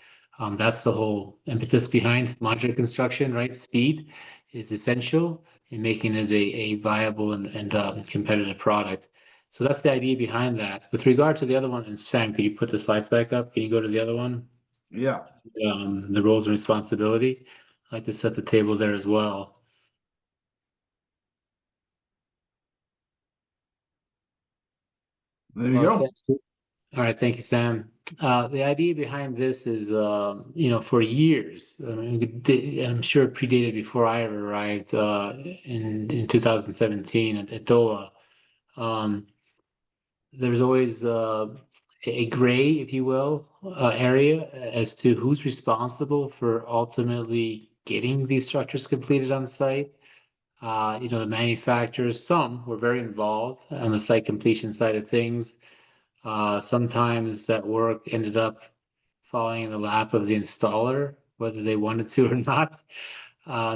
That's the whole impetus behind modular construction, right? Speed is essential in making it a viable and competitive product. So that's the idea behind that. With regard to the other one, and Sam, could you put the slides back up? Can you go to the other one? Yeah. The roles and responsibility. I'd like to set the table there as well. There you go. All right, thank you, Sam. The idea behind this is, for years, I'm sure it predated before I ever arrived in 2017 at DOLA. There's always a gray, if you will, area as to who's responsible for ultimately getting these structures completed on site. The manufacturers, some were very involved on the site completion side of things. Sometimes that work ended up falling in the lap of the installer, whether they wanted to or not.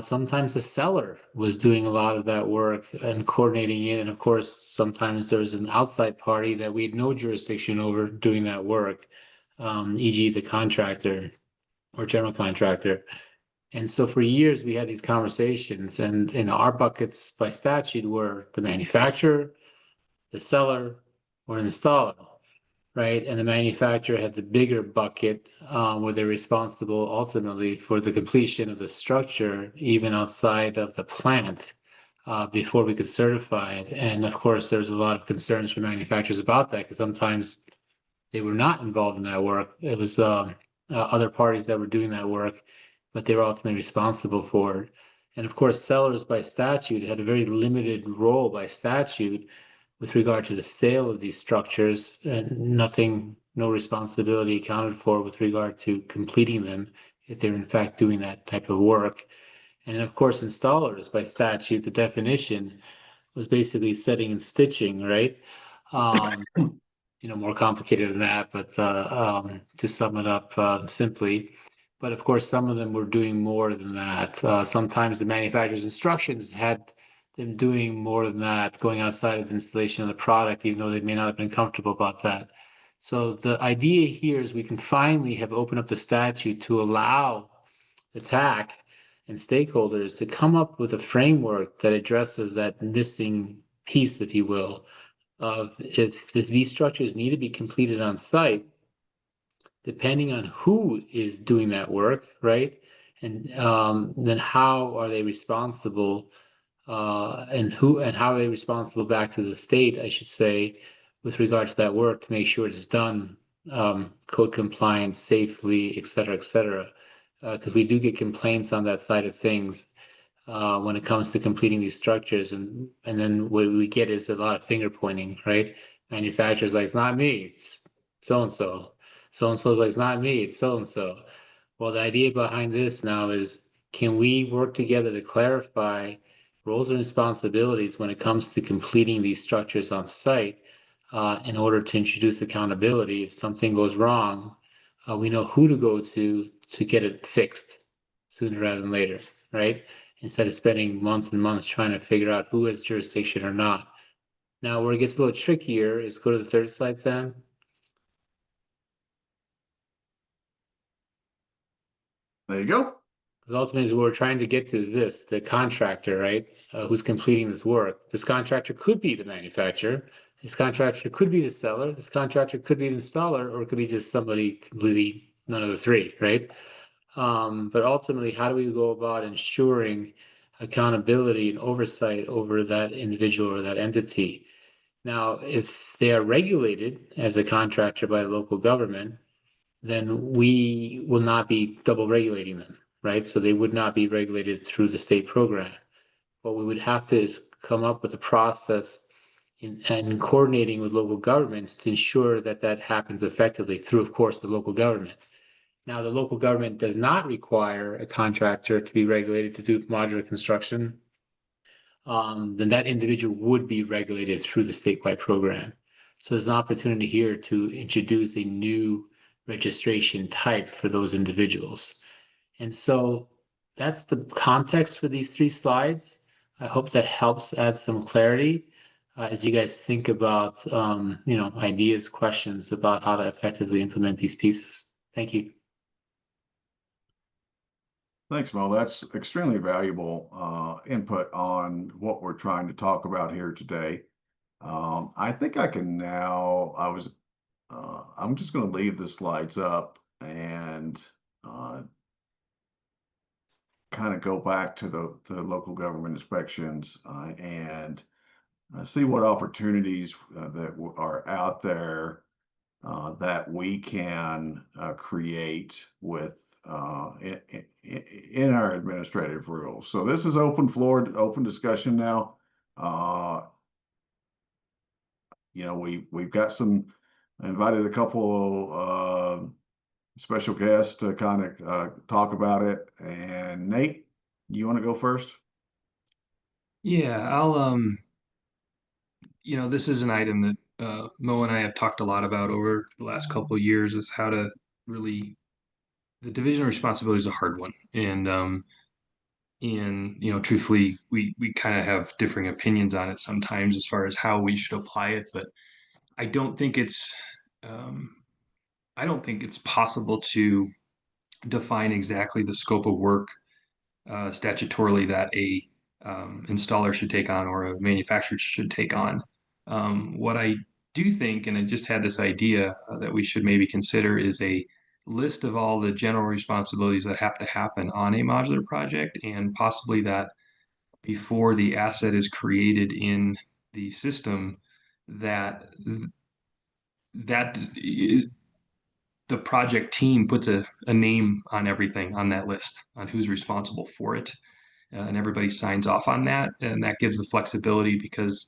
Sometimes the seller was doing a lot of that work and coordinating it. And of course, sometimes there was an outside party that we had no jurisdiction over doing that work, e.g. the contractor or general contractor. And so for years, we had these conversations, and our buckets by statute were the manufacturer, the seller, or installer, right? And the manufacturer had the bigger bucket where they're responsible ultimately for the completion of the structure, even outside of the plant, before we could certify it. And of course, there's a lot of concerns from manufacturers about that because sometimes they were not involved in that work. It was other parties that were doing that work, but they were ultimately responsible for it. And of course, sellers by statute had a very limited role by statute with regard to the sale of these structures, and no responsibility accounted for with regard to completing them if they're in fact doing that type of work. And of course, installers by statute, the definition was basically setting and stitching, right? More complicated than that, but to sum it up simply. But of course, some of them were doing more than that. Sometimes the manufacturer's instructions had them doing more than that, going outside of the installation of the product, even though they may not have been comfortable about that. So the idea here is we can finally have opened up the statute to allow the TAC and stakeholders to come up with a framework that addresses that missing piece, if you will, of if these structures need to be completed on site, depending on who is doing that work, right? And then how are they responsible, and how are they responsible back to the state, I should say, with regard to that work to make sure it's done code compliant, safely, et cetera, because we do get complaints on that side of things when it comes to completing these structures, and then what we get is a lot of finger pointing, right? Manufacturers like, it's not me, it's so and so. So and so's like, it's not me, it's so and so. Well, the idea behind this now is, can we work together to clarify roles and responsibilities when it comes to completing these structures on site in order to introduce accountability? If something goes wrong, we know who to go to get it fixed sooner rather than later, right? Instead of spending months and months trying to figure out who has jurisdiction or not. Now, where it gets a little trickier is, go to the third slide, Sam. There you go. Because ultimately, what we're trying to get to is this: the contractor, right, who's completing this work. This contractor could be the manufacturer. This contractor could be the seller. This contractor could be the installer, or it could be just somebody completely none of the three, right? But ultimately, how do we go about ensuring accountability and oversight over that individual or that entity? Now, if they are regulated as a contractor by the local government, then we will not be double regulating them, right? So they would not be regulated through the state program. What we would have to is come up with a process and coordinating with local governments to ensure that that happens effectively through, of course, the local government. Now, the local government does not require a contractor to be regulated to do modular construction. Then that individual would be regulated through the statewide program. So there's an opportunity here to introduce a new registration type for those individuals. And so that's the context for these 3 slides. I hope that helps add some clarity as you guys think about ideas, questions about how to effectively implement these pieces. Thank you. Thanks, Mo. That's extremely valuable input on what we're trying to talk about here today. I think I can now, I'm just going to leave the slides up and kind of go back to the local government inspections and see what opportunities that are out there that we can create with in our administrative rules. So this is open floor, open discussion now. We've got invited a couple special guests to kind of talk about it. And Nate, you want to go first? Yeah, I'll this is an item that Mo and I have talked a lot about over the last couple of years, is how to really, the division of responsibility is a hard one. And truthfully, we kind of have differing opinions on it sometimes as far as how we should apply it, but I don't think it's possible to define exactly the scope of work statutorily that a installer should take on or a manufacturer should take on. What I do think, and I just had this idea that we should maybe consider, is a list of all the general responsibilities that have to happen on a modular project, and possibly that before the asset is created in the system, that that the project team puts a name on everything on that list, on who's responsible for it, and everybody signs off on that, and that gives the flexibility because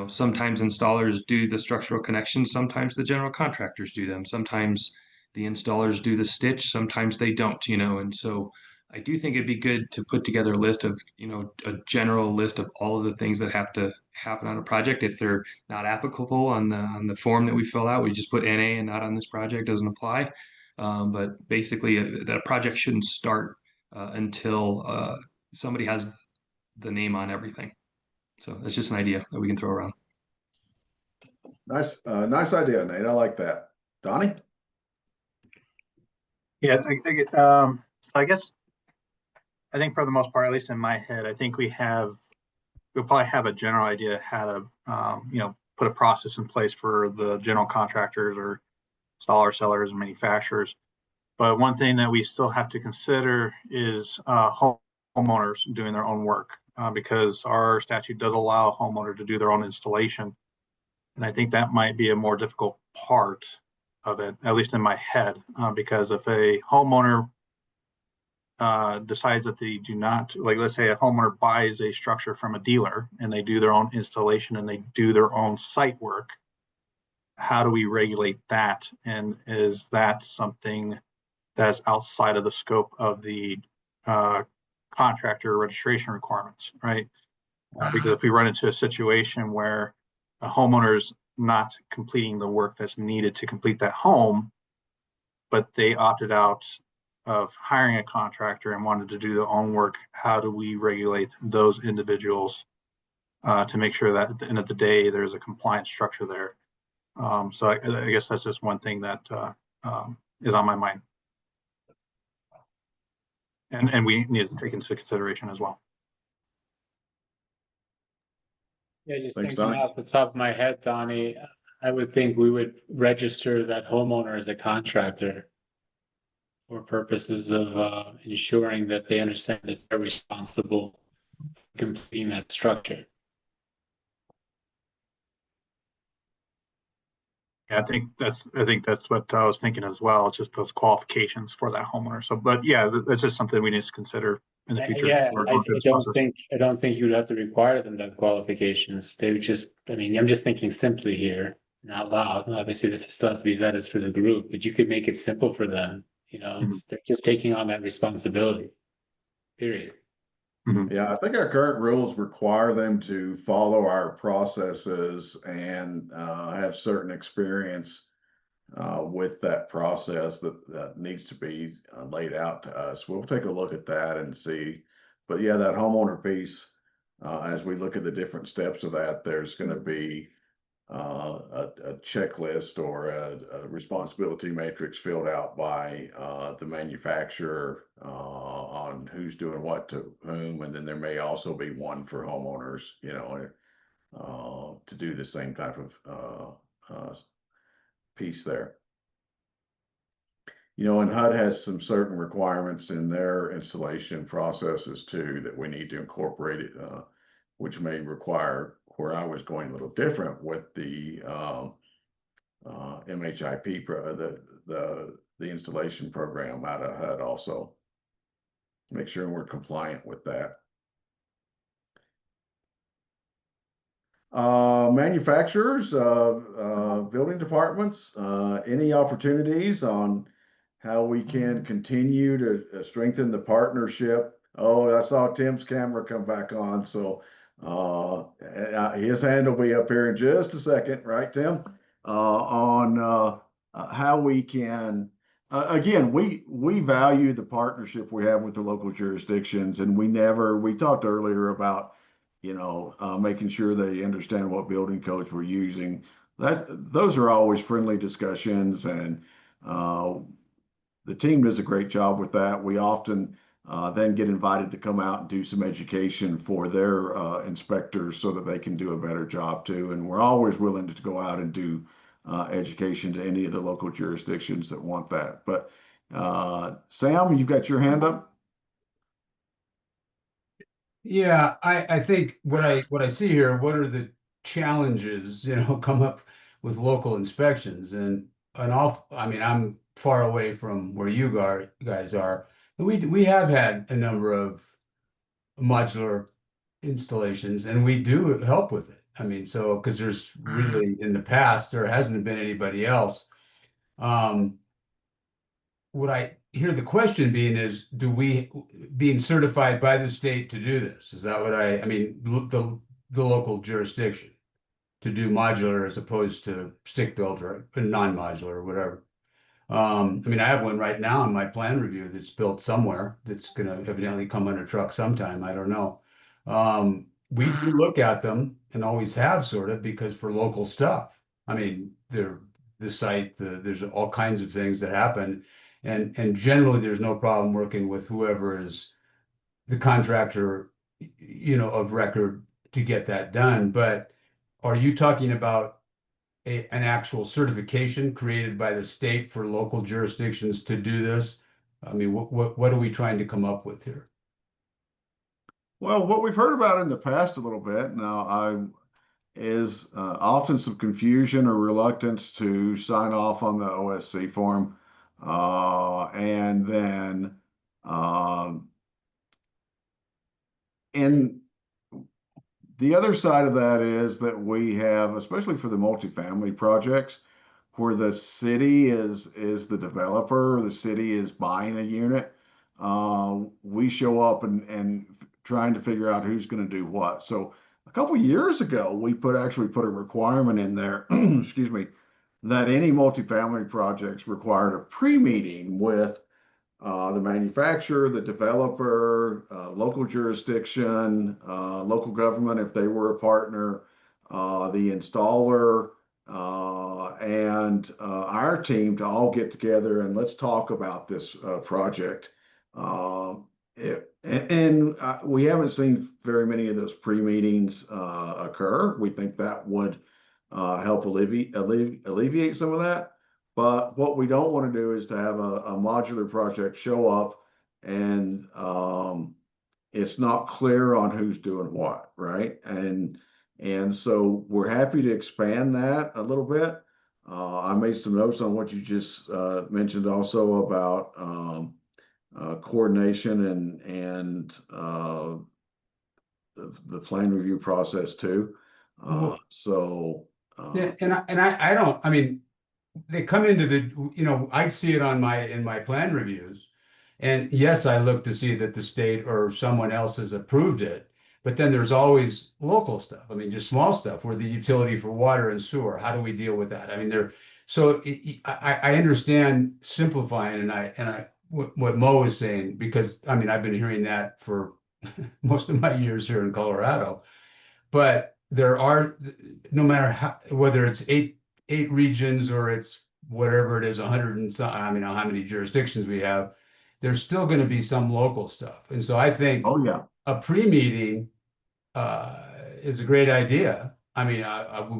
sometimes installers do the structural connections, sometimes the general contractors do them, sometimes the installers do the stitch, sometimes they don't, and so I do think it'd be good to put together a list of, a general list of all of the things that have to happen on a project. If they're not applicable on the form that we fill out, we just put NA and not on this project, doesn't apply. But basically, that project shouldn't start until somebody has the name on everything. So that's just an idea that we can throw around. Nice idea, Nate. I like that. Donnie? Yeah, so I think for the most part, at least in my head, I think we'll probably have a general idea how to, put a process in place for the general contractors or installer sellers and manufacturers. But one thing that we still have to consider is homeowners doing their own work, because our statute does allow a homeowner to do their own installation. And I think that might be a more difficult part of it, at least in my head, because if a homeowner decides that they do not, like, let's say a homeowner buys a structure from a dealer and they do their own installation and they do their own site work, how do we regulate that? And is that something that's outside of the scope of the contractor registration requirements, right? Because if we run into a situation where a homeowner is not completing the work that's needed to complete that home, but they opted out of hiring a contractor and wanted to do their own work, how do we regulate those individuals to make sure that at the end of the day, there's a compliant structure there? So I guess that's just one thing that is on my mind. And we need to take into consideration as well. Yeah, just Thanks, thinking Donnie. off the top of my head, Donnie, I would think we would register that homeowner as a contractor for purposes of ensuring that they understand that they're responsible for completing that structure. Yeah, I think that's what I was thinking as well. It's just those qualifications for that homeowner. So, but yeah, that's just something we need to consider in the future. Yeah, We're I going through this don't process. think you'd have to require them to have qualifications. They would just, I'm just thinking simply here, not loud. Obviously, this still has to be vetted for the group, but you could make it simple for them. They're just taking on that responsibility. Period. Yeah, I think our current rules require them to follow our processes and have certain experience with that process that needs to be laid out to us. We'll take a look at that and see. But yeah, that homeowner piece, as we look at the different steps of that, there's going to be a checklist or a responsibility matrix filled out by the manufacturer on who's doing what to whom, and then there may also be one for homeowners, to do the same type of piece there. And HUD has some certain requirements in their installation processes too that we need to incorporate it, which may require, where I was going a little different with the MHIP, the installation program out of HUD also. Make sure we're compliant with that. Manufacturers, building departments, any opportunities on how we can continue to strengthen the partnership? Oh, I saw Tim's camera come back on, so his hand will be up here in just a second, right, Tim? On how we can, again, we value the partnership we have with the local jurisdictions, and we talked earlier about, making sure they understand what building codes we're using. Those are always friendly discussions, and the team does a great job with that. We often then get invited to come out and do some education for their inspectors so that they can do a better job too. And we're always willing to go out and do education to any of the local jurisdictions that want that. But Sam, you've got your hand up. Yeah, I think what I see here, what are the challenges, come up with local inspections I mean, I'm far away from where you guys are. We have had a number of modular installations and we do help with it. I mean, so because there's really in the past there hasn't been anybody else. What I hear the question being is, do we being certified by the state to do this? Is that what I mean, the local jurisdiction to do modular as opposed to stick built or non-modular or whatever? I mean, I have one right now in my plan review that's built somewhere that's going to evidently come under truck sometime. I don't know. We do look at them and always have sort of because for local stuff. I mean, the site, there's all kinds of things that happen. And generally there's no problem working with whoever is the contractor, of record to get that done. But are you talking about an actual certification created by the state for local jurisdictions to do this? I mean, what are we trying to come up with here? Well, what we've heard about in the past a little bit now, is often some confusion or reluctance to sign off on the OSC form. And then in the other side of that is that we have, especially for the multifamily projects, where the city is the developer, the city is buying a unit. We show up and trying to figure out who's going to do what. So a couple years ago, we actually put a requirement in there, excuse me, that any multifamily projects required a pre-meeting with the manufacturer, the developer, local jurisdiction, local government if they were a partner, the installer, and our team to all get together and let's talk about this project. We haven't seen very many of those pre-meetings occur. We think that would help alleviate some of that. But what we don't want to do is to have a modular project show up and it's not clear on who's doing what, right? And so we're happy to expand that a little bit. I made some notes on what you just mentioned also about coordination and the plan review process too. Yeah, and I don't, I mean, they come into the, I see it in my plan reviews. And yes, I look to see that the state or someone else has approved it, but then there's always local stuff. I mean, just small stuff where the utility for water and sewer, how do we deal with that? I mean, I understand simplifying what Mo is saying, because I mean, I've been hearing that for most of my years here in Colorado, but there are, no matter how, whether it's eight regions or it's whatever it is, 100 and some, I mean, how many jurisdictions we have, there's still going to be some local stuff. And so I think a pre-meeting is a great idea. I mean,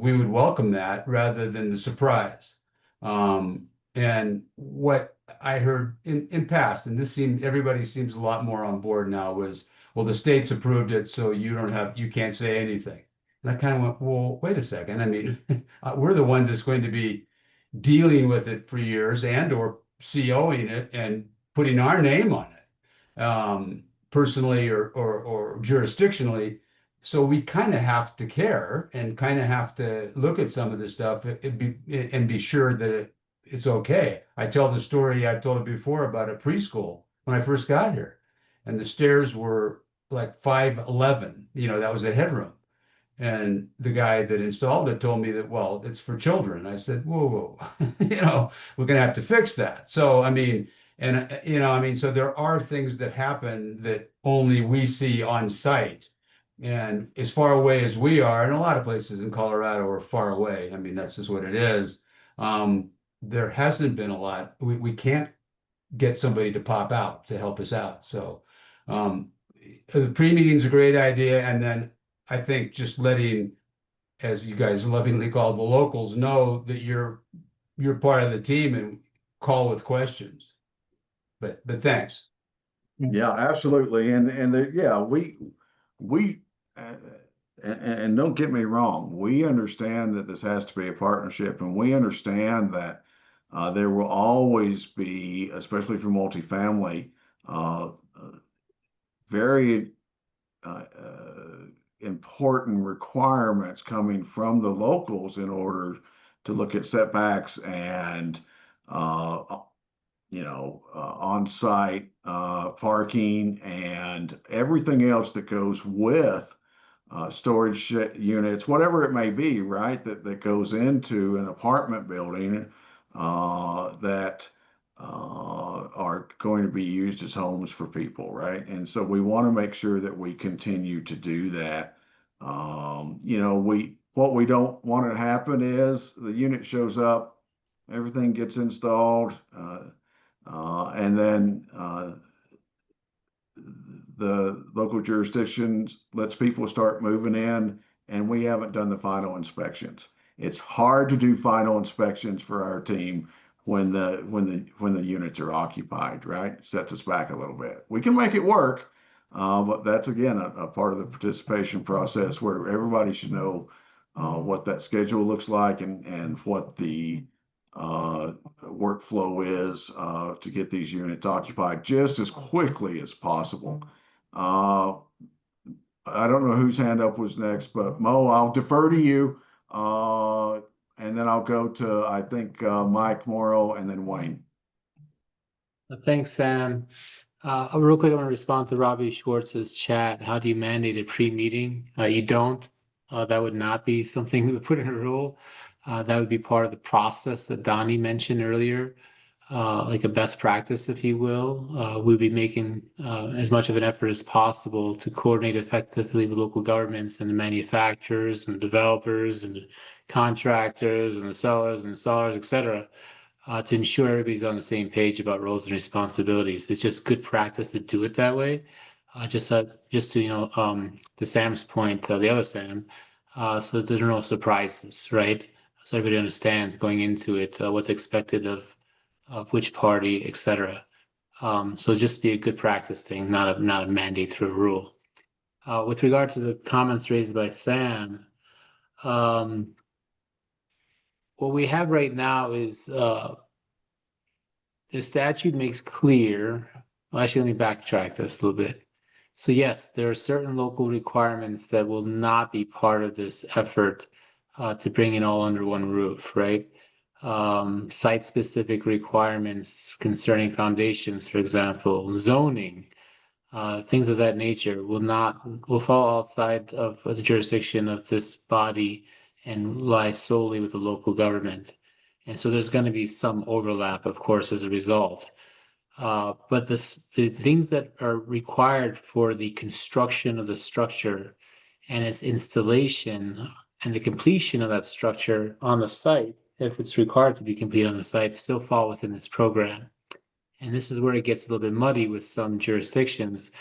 we would welcome that rather than the surprise. And what I heard in past, and everybody seems a lot more on board now, was, well, the state's approved it, so you can't say anything. And I kind of went, well, wait a second. I mean, we're the ones that's going to be dealing with it for years or COing it and putting our name on it, personally or jurisdictionally. So we kind of have to care and kind of have to look at some of this stuff and be sure that it's okay. I tell the story, I've told it before, about a preschool when I first got here. And the stairs were like 5'11", that was the headroom. And the guy that installed it told me that, well, it's for children. I said, whoa, we're going to have to fix that. So, I mean, so there are things that happen that only we see on site. And as far away as we are, and a lot of places in Colorado are far away. I mean, that's just what it is. There hasn't been a lot. We can't get somebody to pop out to help us out. So The pre-meeting's a great idea, and then I think just letting, as you guys lovingly call the locals, know that you're part of the team and call with questions. But thanks. Yeah, absolutely. Yeah, we, and don't get me wrong, we understand that this has to be a partnership, and we understand that there will always be, especially for multifamily, very important requirements coming from the locals in order to look at setbacks and on-site parking and everything else that goes with storage units, whatever it may be, right? That goes into an apartment building that are going to be used as homes for people, right? And so we want to make sure that we continue to do that. What we don't want to happen is the unit shows up, everything gets installed, and then the local jurisdictions lets people start moving in, and we haven't done the final inspections. It's hard to do final inspections for our team when the units are occupied, right? It sets us back a little bit. We can make it work, but that's again a part of the participation process where everybody should know what that schedule looks like and what the workflow is to get these units occupied just as quickly as possible. I don't know whose hand up was next, but Mo, I'll defer to you. And then I'll go to, I think, Mike Morrow and then Wayne. Thanks, Sam. Real quick, I want to respond to Robbie Schwartz's chat. How do you mandate a pre-meeting? You don't. That would not be something we would put in a rule. That would be part of the process that Donnie mentioned earlier, like a best practice, if you will. We'll be making as much of an effort as possible to coordinate effectively with local governments and the manufacturers and the developers and the contractors and the sellers and installers, et cetera, to ensure everybody's on the same page about roles and responsibilities. It's just good practice to do it that way. Just to to Sam's point, the other Sam, so that there are no surprises, right? So everybody understands going into it what's expected of which party, et cetera. So just be a good practice thing, not a mandate through a rule. With regard to the comments raised by Sam, what we have right now is the statute makes clear. Well, actually, let me backtrack this a little bit. So yes, there are certain local requirements that will not be part of this effort to bring it all under one roof, right? Site-specific requirements concerning foundations, for example, zoning, things of that nature will fall outside of the jurisdiction of this body and lie solely with the local government. And so there's going to be some overlap, of course, as a result. But the things that are required for the construction of the structure and its installation and the completion of that structure on the site, if it's required to be completed on the site, still fall within this program. And this is where it gets a little bit muddy with some jurisdictions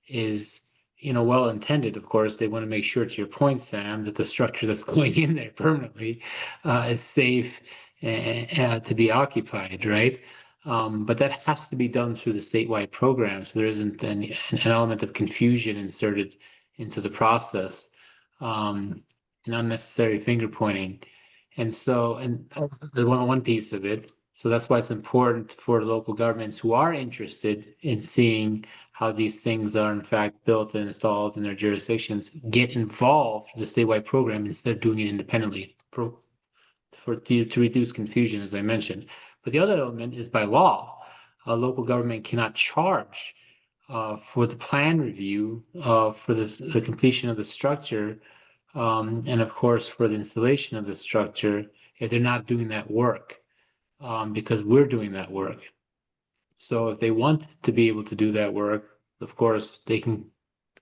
is, well intended, of course. They want to make sure, to your point, Sam, that the structure that's going in there permanently is safe to be occupied, right? But that has to be done through the statewide program, so there isn't an element of confusion inserted into the process, and unnecessary finger pointing. And so, the one piece of it. So that's why it's important for local governments who are interested in seeing how these things are in fact built and installed in their jurisdictions, get involved with the statewide program instead of doing it independently to reduce confusion, as I mentioned. But the other element is by law, a local government cannot charge for the plan review, for the completion of the structure, and of course for the installation of the structure if they're not doing that work, because we're doing that work. So if they want to be able to do that work, of course, they can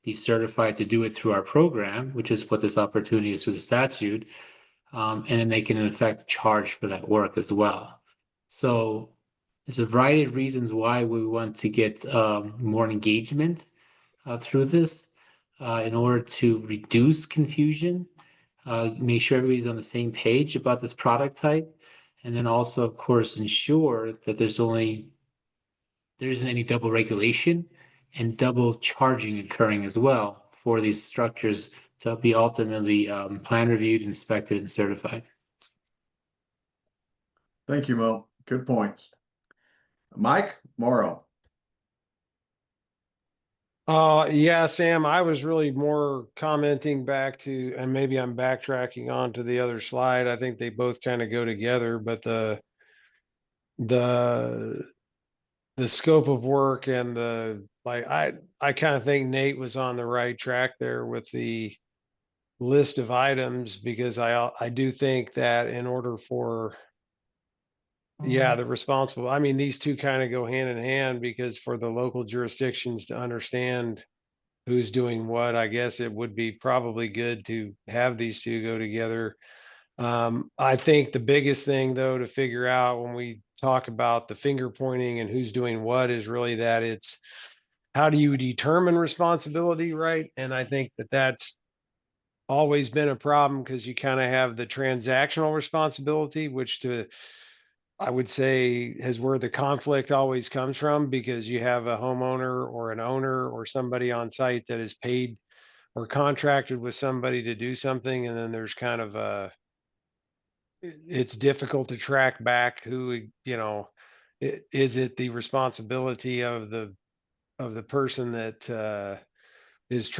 be certified to do it through our program, which is what this opportunity is through the statute, and then they can in effect charge for that work as well. So there's a variety of reasons why we want to get more engagement through this in order to reduce confusion, make sure everybody's on the same page about this product type, and then also, of course, ensure that there isn't any double regulation and double charging occurring as well for these structures to be ultimately plan reviewed, inspected, and certified. Thank you, Mo. Good points. Mike Morrow. Yeah, Sam, I was really more commenting back to, and maybe I'm backtracking on to the other slide. I think they both kind of go together, but the scope of work and I kind of think Nate was on the right track there with the list of items, because I do think that in order for the responsible, I mean, these two kind of go hand in hand, because for the local jurisdictions to understand who's doing what, I guess it would be probably good to have these two go together. I think the biggest thing, though, to figure out when we talk about the finger pointing and who's doing what is really that it's how do you determine responsibility, right? And I think that that's always been a problem, because you kind of have the transactional responsibility, which I would say is where the conflict always comes from, because you have a homeowner or an owner or somebody on site that is paid or contracted with somebody to do something. And then there's kind of it's difficult to track back who, is it the responsibility of the person that is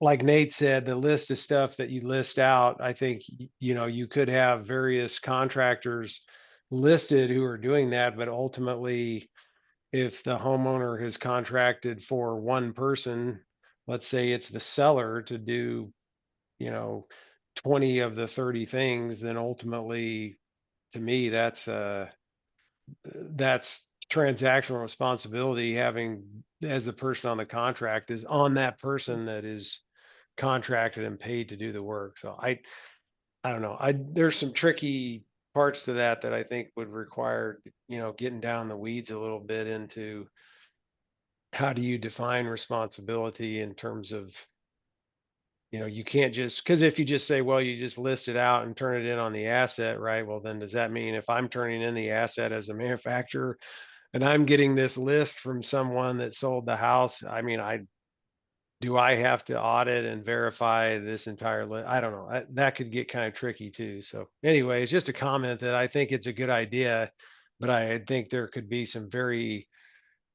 like Nate said, the list of stuff that you list out, I think, you could have various contractors listed who are doing that, but ultimately, if the homeowner has contracted for one person, let's say it's the seller to do, 20 of the 30 things, then ultimately, to me, that's transactional responsibility, having as the person on the contract is on that person that is contracted and paid to do the work. So I don't know. There's some tricky parts to that I think would require, getting down the weeds a little bit into how do you define responsibility in terms of, you can't just, because if you just say, well, you just list it out and turn it in on the asset, right? Well, then does that mean if I'm turning in the asset as a manufacturer and I'm getting this list from someone that sold the house, I mean, do I have to audit and verify this entire list? I don't know. That could get kind of tricky too. So anyway, it's just a comment that I think it's a good idea, but I think there could be some very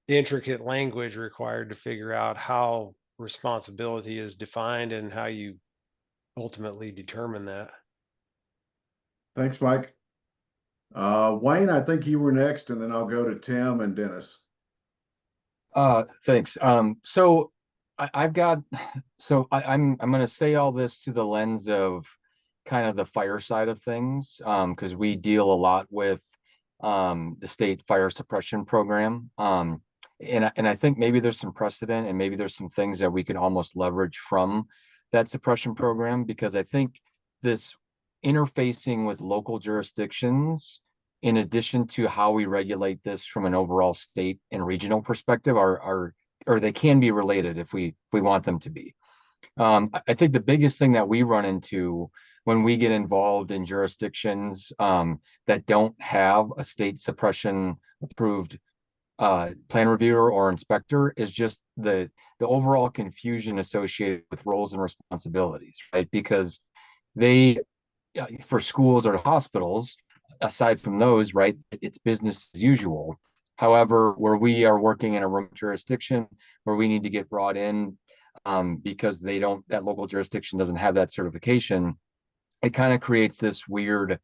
intricate language required to figure out how responsibility is defined and how you ultimately determine that. Thanks, Mike. Wayne, I think you were next, and then I'll go to Tim and Dennis. Thanks. So I'm going to say all this through the lens of kind of the fire side of things, because we deal a lot with the state fire suppression program. And I think maybe there's some precedent and maybe there's some things that we could almost leverage from that suppression program, because I think this interfacing with local jurisdictions, in addition to how we regulate this from an overall state and regional perspective, or they can be related if we want them to be. I think the biggest thing that we run into when we get involved in jurisdictions that don't have a state suppression approved plan reviewer or inspector is just the overall confusion associated with roles and responsibilities, right? Because for schools or hospitals, aside from those, right, it's business as usual. However, where we are working in a remote jurisdiction where we need to get brought in because that local jurisdiction doesn't have that certification, it kind of creates this weird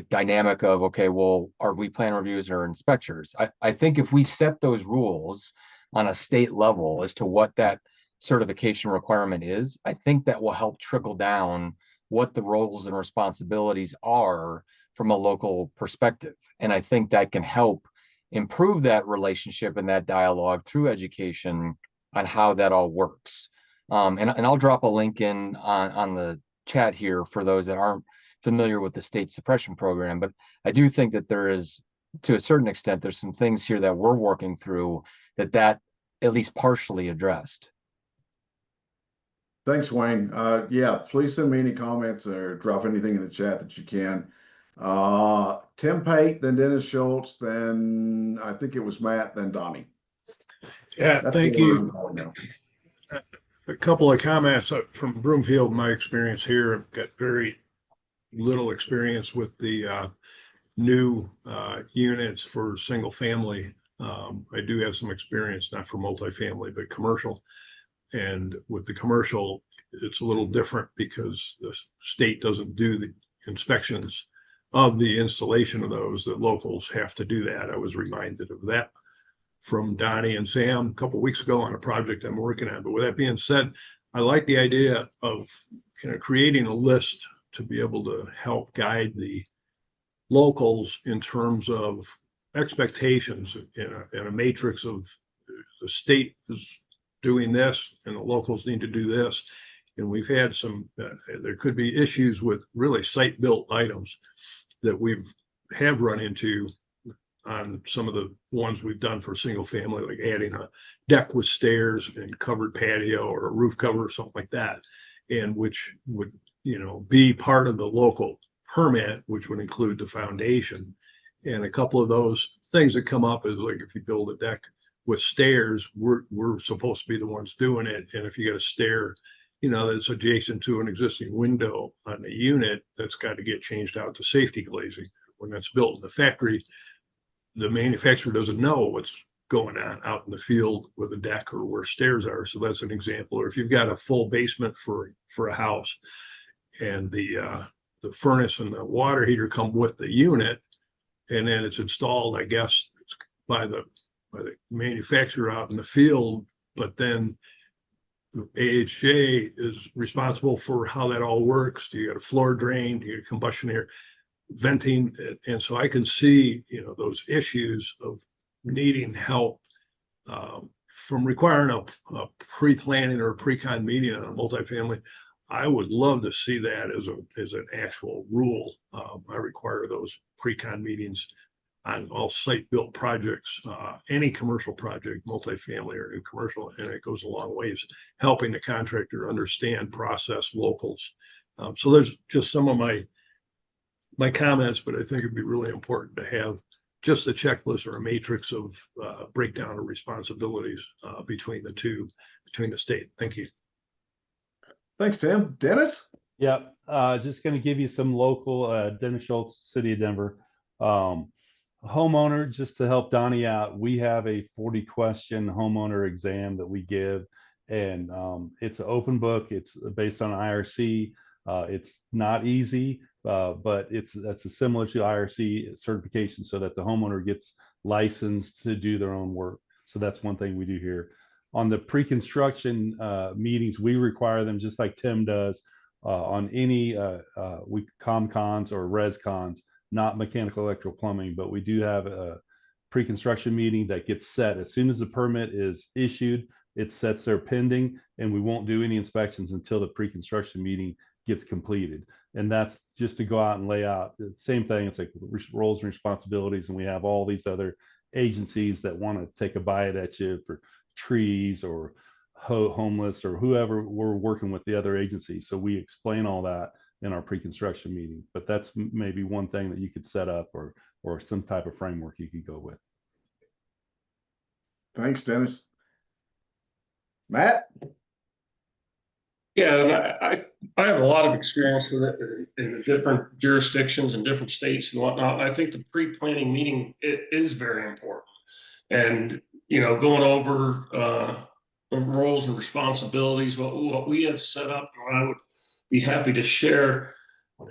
dynamic of, okay, well, are we plan reviewers or inspectors? I think if we set those rules on a state level as to what that certification requirement is, I think that will help trickle down what the roles and responsibilities are from a local perspective. And I think that can help improve that relationship and that dialogue through education on how that all works. And I'll drop a link in on the chat here for those that aren't familiar with the state suppression program, but I do think that there is, to a certain extent, there's some things here that we're working through that at least partially addressed. Thanks, Wayne. Yeah, please send me any comments or drop anything in the chat that you can. Tim Pate, then Dennis Schultz, then I think it was Matt, then Donnie. Yeah, That's thank the order you. I'm going now. A couple of comments from Broomfield. My experience here, I've got very little experience with the new units for single family. I do have some experience, not for multifamily, but commercial. And with the commercial, it's a little different because the state doesn't do the inspections of the installation of those. The locals have to do that. I was reminded of that from Donnie and Sam a couple of weeks ago on a project I'm working on. But with that being said, I like the idea of kind of creating a list to be able to help guide the locals in terms of expectations in a matrix of the state is doing this and the locals need to do this. And we've had some, there could be issues with really site-built items that have run into on some of the ones we've done for single family, like adding a deck with stairs and covered patio or a roof cover or something like that, and which would, be part of the local permit, which would include the foundation. And a couple of those things that come up is like if you build a deck with stairs, we're supposed to be the ones doing it. And if you got a stair, that's adjacent to an existing window on the unit, that's got to get changed out to safety glazing. When that's built in the factory, the manufacturer doesn't know what's going on out in the field with a deck or where stairs are. So that's an example. Or if you've got a full basement for a house and the furnace and the water heater come with the unit, and then it's installed, I guess, by the manufacturer out in the field, but then the AHJ is responsible for how that all works. Do you got a floor drain? Do you got a combustion air venting? And so I can see, those issues of needing help from requiring a pre-planning or a pre-con meeting on a multifamily. I would love to see that as an actual rule. I require those pre-con meetings on all site-built projects, any commercial project, multifamily or new commercial, and it goes a long ways helping the contractor understand process locals. So there's just some of my comments, but I think it'd be really important to have just a checklist or a matrix of breakdown of responsibilities between the state. Thank you. Thanks, Tim. Dennis? Yep. Just going to give you some local, Dennis Schultz, City of Denver. Homeowner, just to help Donnie out, we have a 40-question homeowner exam that we give, and it's an open book. It's based on IRC. It's not easy, but that's similar to IRC certification so that the homeowner gets licensed to do their own work. So that's one thing we do here. On the pre-construction meetings, we require them just like Tim does on any ComCons or ResCons, not mechanical, electrical, plumbing, but we do have a pre-construction meeting that gets set as soon as the permit is issued. It sets there pending, and we won't do any inspections until the pre-construction meeting gets completed. And that's just to go out and lay out the same thing. It's like roles and responsibilities, and we have all these other agencies that want to take a bite at you for trees or homeless or whoever we're working with, the other agencies. So we explain all that in our pre-construction meeting, but that's maybe one thing that you could set up or some type of framework you could go with. Thanks, Dennis. Matt? Yeah, and I have a lot of experience with it in the different jurisdictions and different states and whatnot. And I think the pre-planning meeting is very important. And, going over roles and responsibilities, what we have set up, and I would be happy to share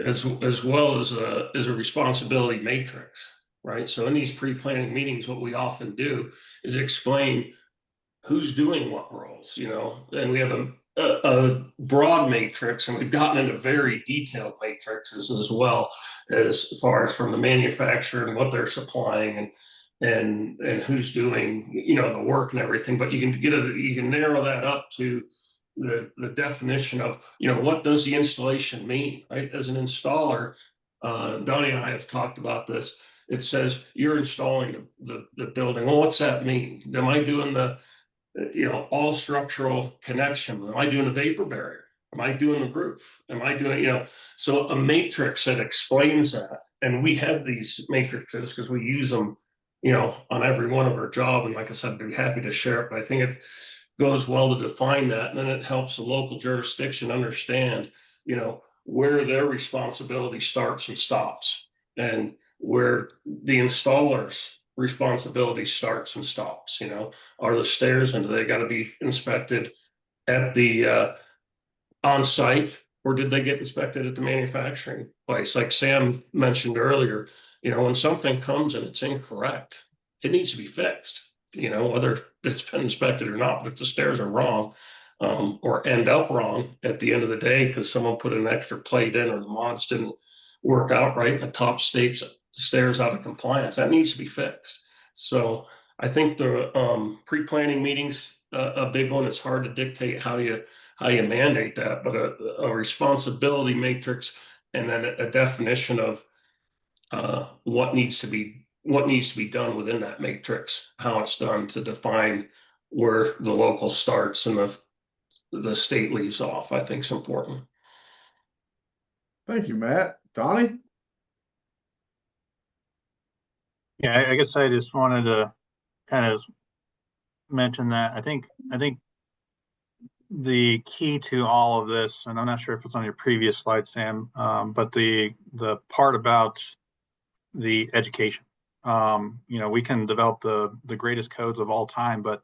as well as a responsibility matrix, right? So in these pre-planning meetings, what we often do is explain who's doing what roles, and we have a broad matrix, and we've gotten into very detailed matrices as well, as far as from the manufacturer and what they're supplying and who's doing the work and everything. But you can narrow that up to the definition of what does the installation mean, right? As an installer, Donnie and I have talked about this. It says you're installing the building. Well, what's that mean? Am I doing the all structural connection? Am I doing a vapor barrier? Am I doing the roof? Am I doing, so a matrix that explains that. And we have these matrices because we use them, on every one of our job. And like I said, I'd be happy to share it, but I think it goes well to define that. And then it helps the local jurisdiction understand, where their responsibility starts and stops, and where the installer's responsibility starts and stops. Are the stairs, and do they got to be inspected at the on site, or did they get inspected at the manufacturing place? Like Sam mentioned earlier, when something comes and it's incorrect, it needs to be fixed, whether it's been inspected or not. But if the stairs are wrong, or end up wrong at the end of the day because someone put an extra plate in or the mods didn't work out right and the top stairs out of compliance, that needs to be fixed. So I think the pre-planning meetings, a big one. It's hard to dictate how you mandate that, but a responsibility matrix, and then a definition of what needs to be done within that matrix, how it's done, to define where the local starts and the state leaves off, I think is important. Thank you, Matt. Donnie? Yeah, I guess I just wanted to kind of mention that I think the key to all of this, and I'm not sure if it's on your previous slide, Sam, but the part about the education. We can develop the greatest codes of all time, but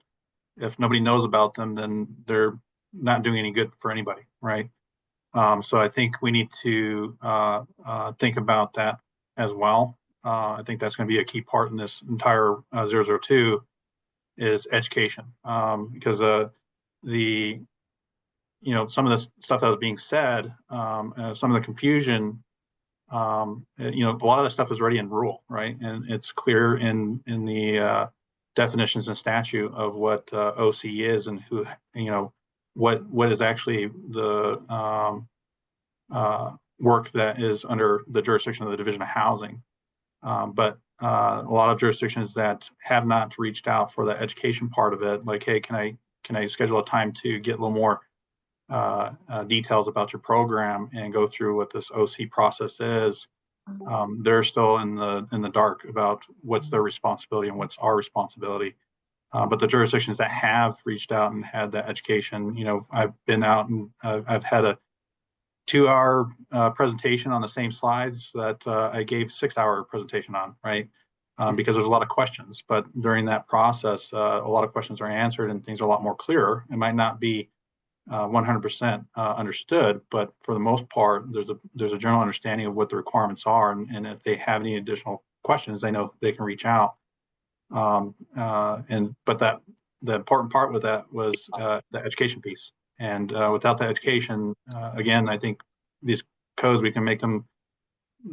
if nobody knows about them, then they're not doing any good for anybody, right? So I think we need to think about that as well. I think that's going to be a key part in this entire 002 is education, because some of the stuff that was being said, some of the confusion, a lot of that stuff is already in rule, right? And it's clear in the definitions and statute of what OC is and who, what is actually the work that is under the jurisdiction of the Division of Housing. But a lot of jurisdictions that have not reached out for the education part of it, like, hey, can I schedule a time to get a little more details about your program and go through what this OC process is? They're still in the dark about what's their responsibility and what's our responsibility. But the jurisdictions that have reached out and had that education, I've been out and I've had a 2-hour presentation on the same slides that I gave 6-hour presentation on, right? Because there's a lot of questions, but during that process, a lot of questions are answered and things are a lot more clearer. It might not be 100% understood, but for the most part, there's a general understanding of what the requirements are, and if they have any additional questions, they know they can reach out. But the important part with that was the education piece. And without the education, again, I think these codes, we can make them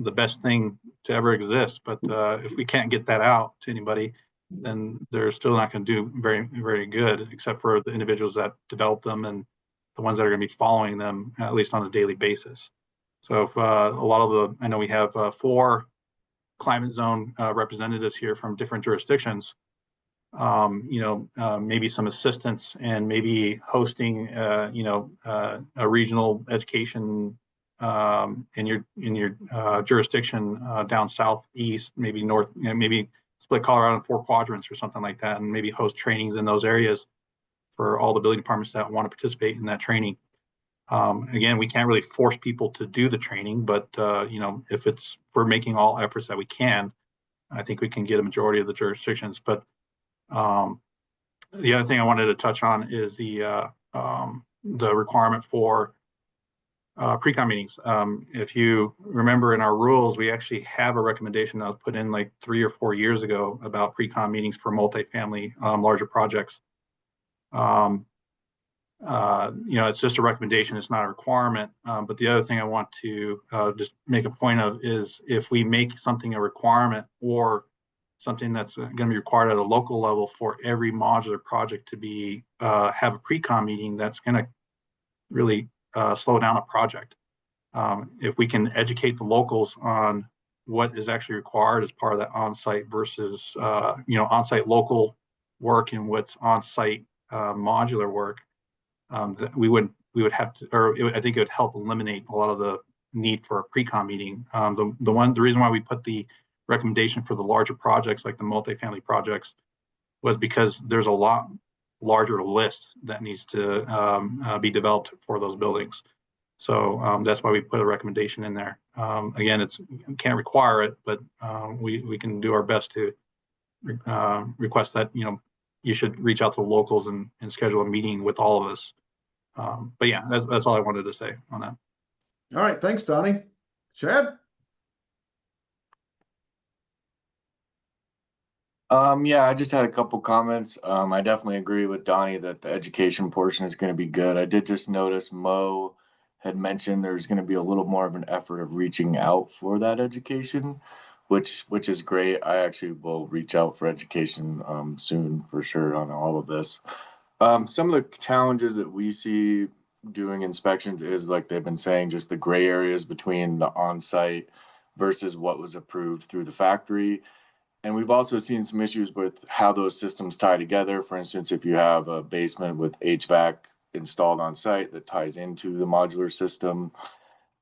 the best thing to ever exist. But if we can't get that out to anybody, then they're still not going to do very, very good, except for the individuals that develop them and the ones that are going to be following them, at least on a daily basis. So if, a lot of I know we have 4 climate zone representatives here from different jurisdictions. Maybe some assistance and maybe hosting, a regional education in your jurisdiction down southeast, maybe north, maybe split Colorado in 4 quadrants or something like that, and maybe host trainings in those areas for all the building departments that want to participate in that training. Again, we can't really force people to do the training, but if we're making all efforts that we can, I think we can get a majority of the jurisdictions. But the other thing I wanted to touch on is the requirement for pre-con meetings. If you remember in our rules, we actually have a recommendation that was put in like 3 or 4 years ago about pre-con meetings for multifamily larger projects. It's just a recommendation, it's not a requirement. But the other thing I want to just make a point of is if we make something a requirement or something that's going to be required at a local level for every modular project to be have a pre-con meeting, that's going to really slow down a project. If we can educate the locals on what is actually required as part of that on-site versus on-site local work and what's on-site modular work, we wouldn't we would have to, or I think it would help eliminate a lot of the need for a pre-con meeting. The reason why we put the recommendation for the larger projects like the multifamily projects was because there's a lot larger list that needs to be developed for those buildings. So that's why we put a recommendation in there. Again, you can't require it, but we can do our best to request that, you should reach out to the locals and schedule a meeting with all of us. But yeah, that's all I wanted to say on that. All right, thanks, Donnie. Chad? Yeah, I just had a couple comments. I definitely agree with Donnie that the education portion is going to be good. I did just notice Mo had mentioned there's going to be a little more of an effort of reaching out for that education, which is great. I actually will reach out for education soon for sure on all of this. Some of the challenges that we see doing inspections is, like they've been saying, just the gray areas between the on-site versus what was approved through the factory. And we've also seen some issues with how those systems tie together. For instance, if you have a basement with HVAC installed on site that ties into the modular system,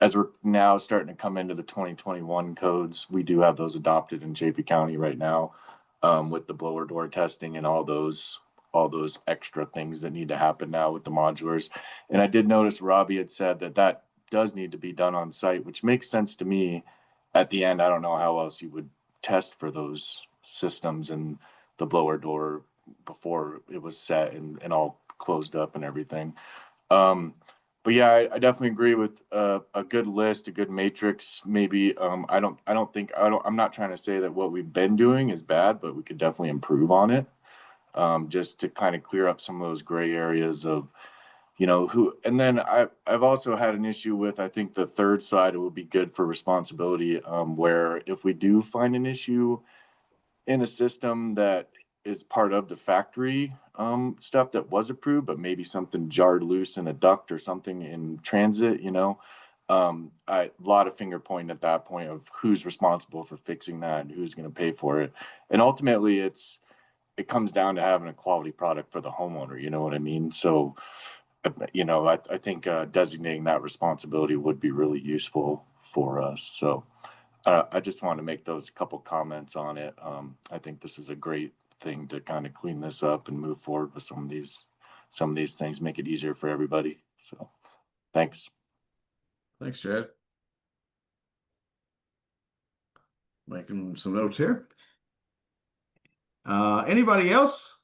as we're now starting to come into the 2021 codes, we do have those adopted in Chaffey County right now, with the blower door testing and all those extra things that need to happen now with the modulars. And I did notice Robbie had said that does need to be done on site, which makes sense to me. At the end, I don't know how else you would test for those systems and the blower door before it was set and all closed up and everything. But yeah, I definitely agree with a good list, a good matrix. Maybe I'm not trying to say that what we've been doing is bad, but we could definitely improve on it. Just to kind of clear up some of those gray areas of, who. And then I've also had an issue with, I think the third slide, it would be good for responsibility, where if we do find an issue in a system that is part of the factory stuff that was approved, but maybe something jarred loose in a duct or something in transit, a lot of finger pointing at that point of who's responsible for fixing that and who's going to pay for it. And ultimately it comes down to having a quality product for the homeowner, you know what I mean? So, I think designating that responsibility would be really useful for us. So I just want to make those couple comments on it. I think this is a great thing to kind of clean this up and move forward with some of these things, make it easier for everybody. So thanks. Thanks, Chad. Making some notes here. Anybody else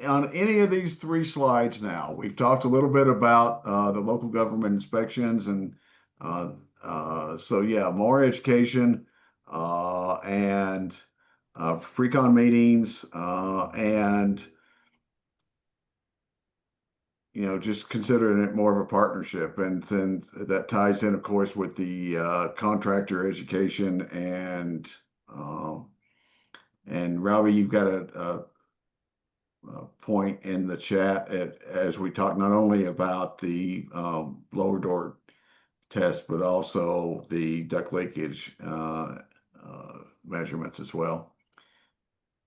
on any of these three slides now? We've talked a little bit about the local government inspections, and so yeah, more education and pre-con meetings and just considering it more of a partnership, and then that ties in, of course, with the contractor education and Robbie, you've got a point in the chat as we talk not only about the blower door test, but also the duct leakage measurements as well.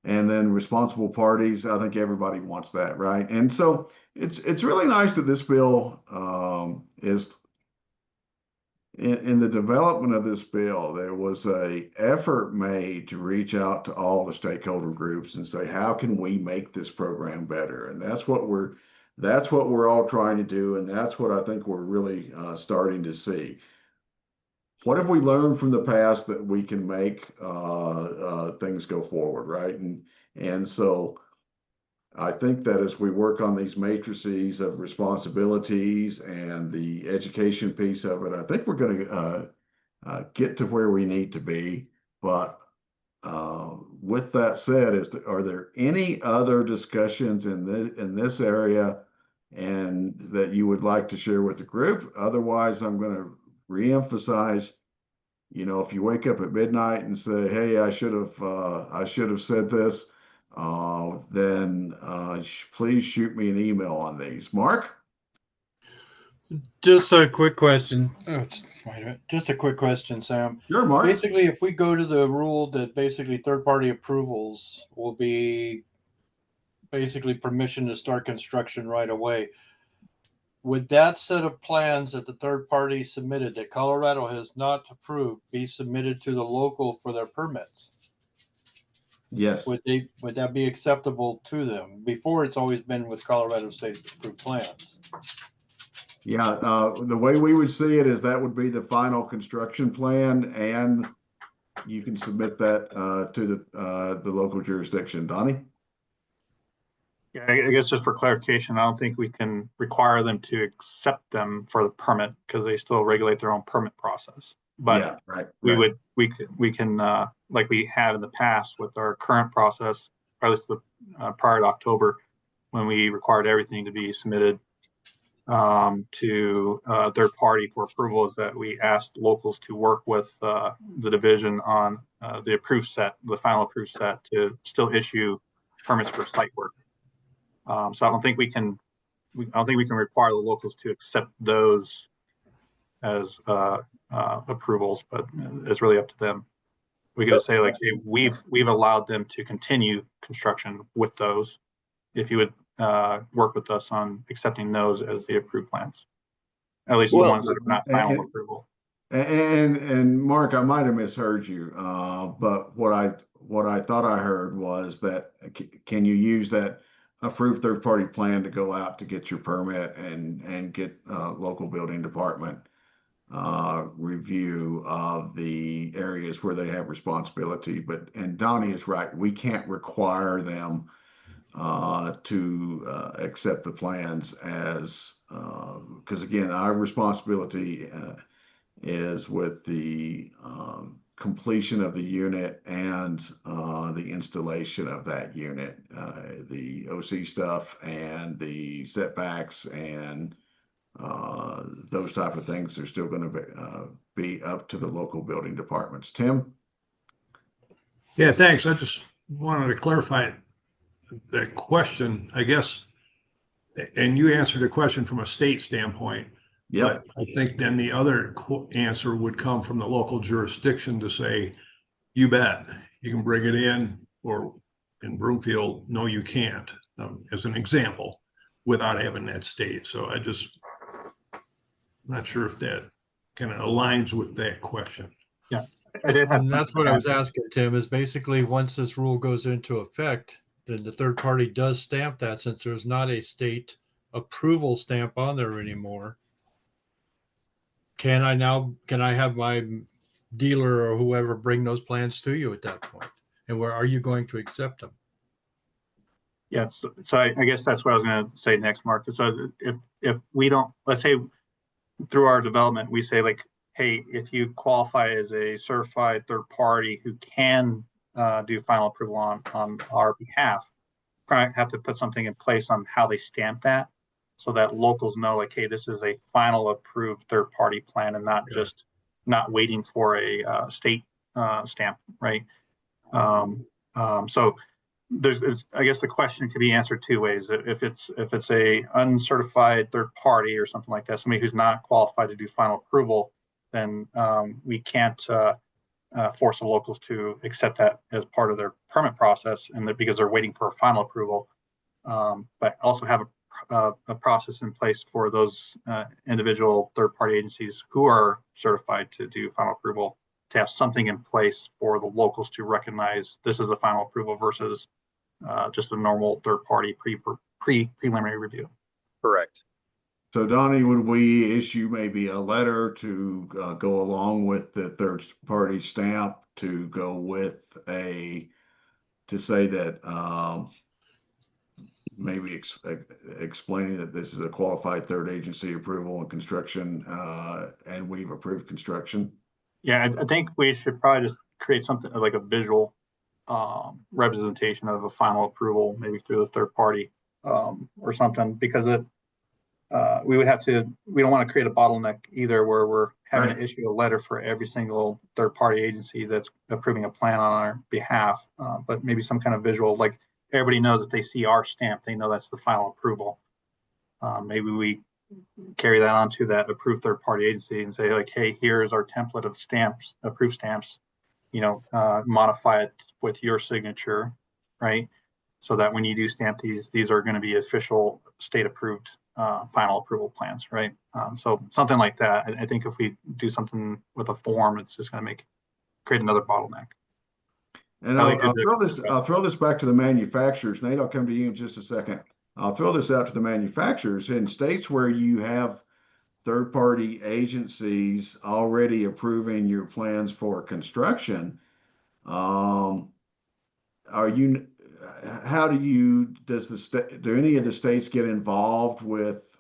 And then responsible parties, I think everybody wants that, right? And so it's really nice that this bill is in the development of this bill. There was a effort made to reach out to all the stakeholder groups and say, how can we make this program better? And that's what we're all trying to do, and that's what I think we're really starting to see. What have we learned from the past that we can make things go forward, right? And so I think that as we work on these matrices of responsibilities and the education piece of it, I think we're going to get to where we need to be. But with that said, are there any other discussions in this area and that you would like to share with the group? Otherwise, I'm going to reemphasize, if you wake up at midnight and say, hey, I should have said this, then please shoot me an email on these. Mark? Just a quick question. Wait a minute. Just a quick question, Sam. Sure, Mark. Basically, if we go to the rule that basically third-party approvals will be basically permission to start construction right away, would that set of plans that the third party submitted that Colorado has not approved be submitted to the local for their permits? Yes. Would that be acceptable to them? Before, it's always been with Colorado State approved plans. Yeah, the way we would see it is that would be the final construction plan, and you can submit that to the local jurisdiction. Donnie? Yeah, I guess just for clarification, I don't think we can require them to accept them for the permit because they still regulate their own permit process. But Yeah, right. we can like we have in the past with our current process, or at least the prior to October, when we required everything to be submitted to third party for approval, is that we asked locals to work with the division on the approved set, the final approved set, to still issue permits for site work. So I don't think we can require the locals to accept those as approvals, but it's really up to them. We could say like, hey, we've allowed them to continue construction with those. If you would work with us on accepting those as the approved plans, at least the ones that are not final approval. And Mark, I might have misheard you, but what I thought I heard was that can you use that approved third party plan to go out to get your permit and get local building department review of the areas where they have responsibility. And Donnie is right, we can't require them to accept the plans as because again, our responsibility is with the completion of the unit and the installation of that unit, the OC stuff and the setbacks and those type of things are still going to be up to the local building departments. Tim? Yeah, thanks. I just wanted to clarify that question, I guess, and you answered the question from a state standpoint. Yep. But I think then the other answer would come from the local jurisdiction to say, you bet, you can bring it in, or in Broomfield, no, you can't, as an example, without having that state. So I'm not sure if that kind of aligns with that question. Yeah, I did have. And that's what I was asking, Tim, is basically once this rule goes into effect, then the third party does stamp that, since there's not a state approval stamp on there anymore. Can I have my dealer or whoever bring those plans to you at that point? And where are you going to accept them? Yeah, so I guess that's what I was going to say next, Mark. So if we don't, let's say through our development, we say like, hey, if you qualify as a certified third party who can do final approval on our behalf, probably have to put something in place on how they stamp that, so that locals know like, hey, this is a final approved third party plan and not just not waiting for a state stamp, right? So I guess the question could be answered two ways. If it's a uncertified third party or something like that, somebody who's not qualified to do final approval, then we can't force the locals to accept that as part of their permit process, and because they're waiting for a final approval. But also have a process in place for those individual third-party agencies who are certified to do final approval, to have something in place for the locals to recognize this is a final approval versus just a normal third-party preliminary review. Correct. So Donnie, would we issue maybe a letter to go along with the third party stamp to go with to say that maybe explaining that this is a qualified third agency approval and construction and we've approved construction? Yeah, I think we should probably just create something like a visual representation of a final approval, maybe through the third party or something, because we don't want to create a bottleneck either where we're having to issue a letter for every single third party agency that's approving a plan on our behalf, but maybe some kind of visual, like everybody knows that they see our stamp, they know that's the final approval. Maybe we carry that onto that approved third party agency and say like, hey, here's our template of stamps, approved stamps, modify it with your signature, right? So that when you do stamp these are going to be official state approved final approval plans, right? So something like that. I think if we do something with a form, it's just going to create another bottleneck. And I'll throw this back to the manufacturers. Nate, I'll come to you in just a second. I'll throw this out to the manufacturers. In states where you have third-party agencies already approving your plans for construction, does the state, do any of the states get involved with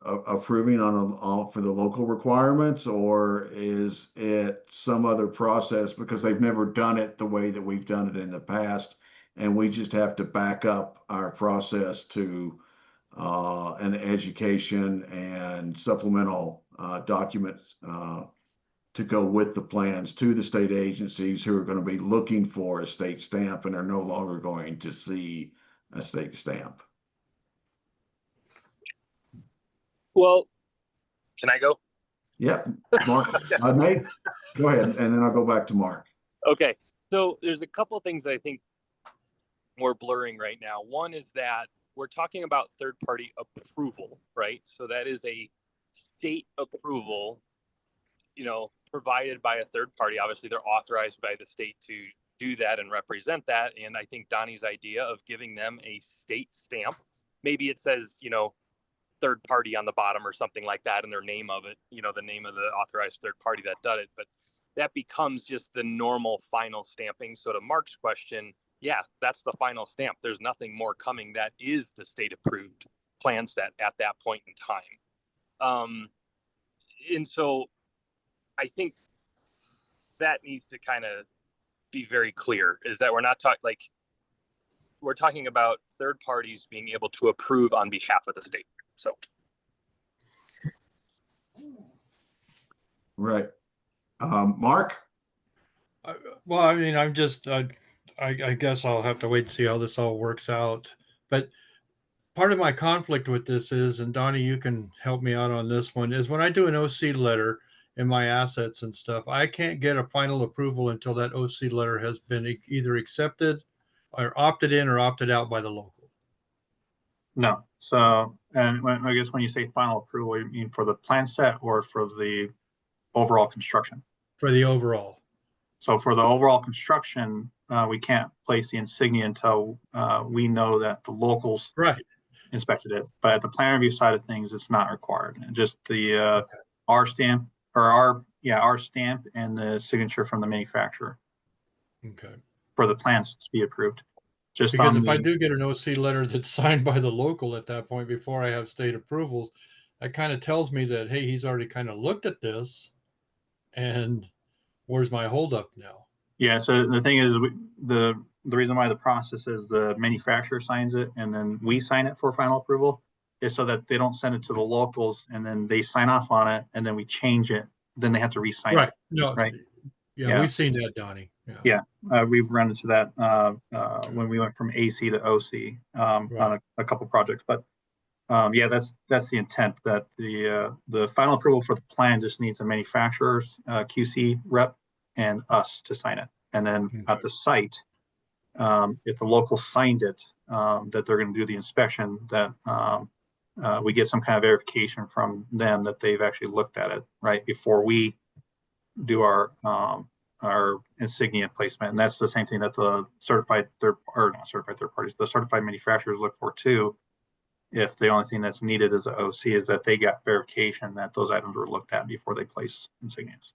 approving for the local requirements, or is it some other process because they've never done it the way that we've done it in the past, and we just have to back up our process to an education and supplemental documents to go with the plans to the state agencies who are going to be looking for a state stamp and are no longer going to see a state stamp? Well, can I go? Yep, Mark. Nate, go ahead, and then I'll go back to Mark. Okay, so there's a couple of things I think we're blurring right now. One is that we're talking about third-party approval, right? So that is a state approval, provided by a third party. Obviously, they're authorized by the state to do that and represent that. And I think Donnie's idea of giving them a state stamp, maybe it says, third party on the bottom or something like that, and their name of it, the name of the authorized third party that did it. But that becomes just the normal final stamping. So to Mark's question, yeah, that's the final stamp. There's nothing more coming. That is the state approved plan set at that point in time. And so I think that needs to kind of be very clear, is that we're not we're talking about third parties being able to approve on behalf of the state. So. Right. Mark? Well, I mean, I'm just, I guess I'll have to wait and see how this all works out. But part of my conflict with this is, and Donnie, you can help me out on this one, is when I do an OC letter in my assets and stuff, I can't get a final approval until that OC letter has been either accepted or opted in or opted out by the local. No. So, and I guess when you say final approval, you mean for the plan set or for the overall construction? For the overall. So for the overall construction, we can't place the insignia until we know that the locals inspected it. But at the plan review side of things, it's not required. Just the our stamp or our stamp and the signature from the manufacturer. Okay. For the plans to be approved. Just because if I do get an OC letter that's signed by the local at that point before I have state approvals, that kind of tells me that, hey, he's already kind of looked at this, and where's my holdup now? Yeah. So the thing is, the reason why the process is the manufacturer signs it and then we sign it for final approval is so that they don't send it to the locals and then they sign off on it and then we change it. Then they have to re-sign it. No, right. Yeah, we've seen that, Donnie. Yeah. We've run into that when we went from AC to OC on a couple projects. But yeah, that's the intent, that the final approval for the plan just needs a manufacturer's QC rep and us to sign it. And then at the site, if the local signed it, that they're going to do the inspection, that we get some kind of verification from them that they've actually looked at it right before we do our insignia placement. And that's the same thing that the certified manufacturers look for too. If the only thing that's needed as an OC is that they got verification that those items were looked at before they place insignias.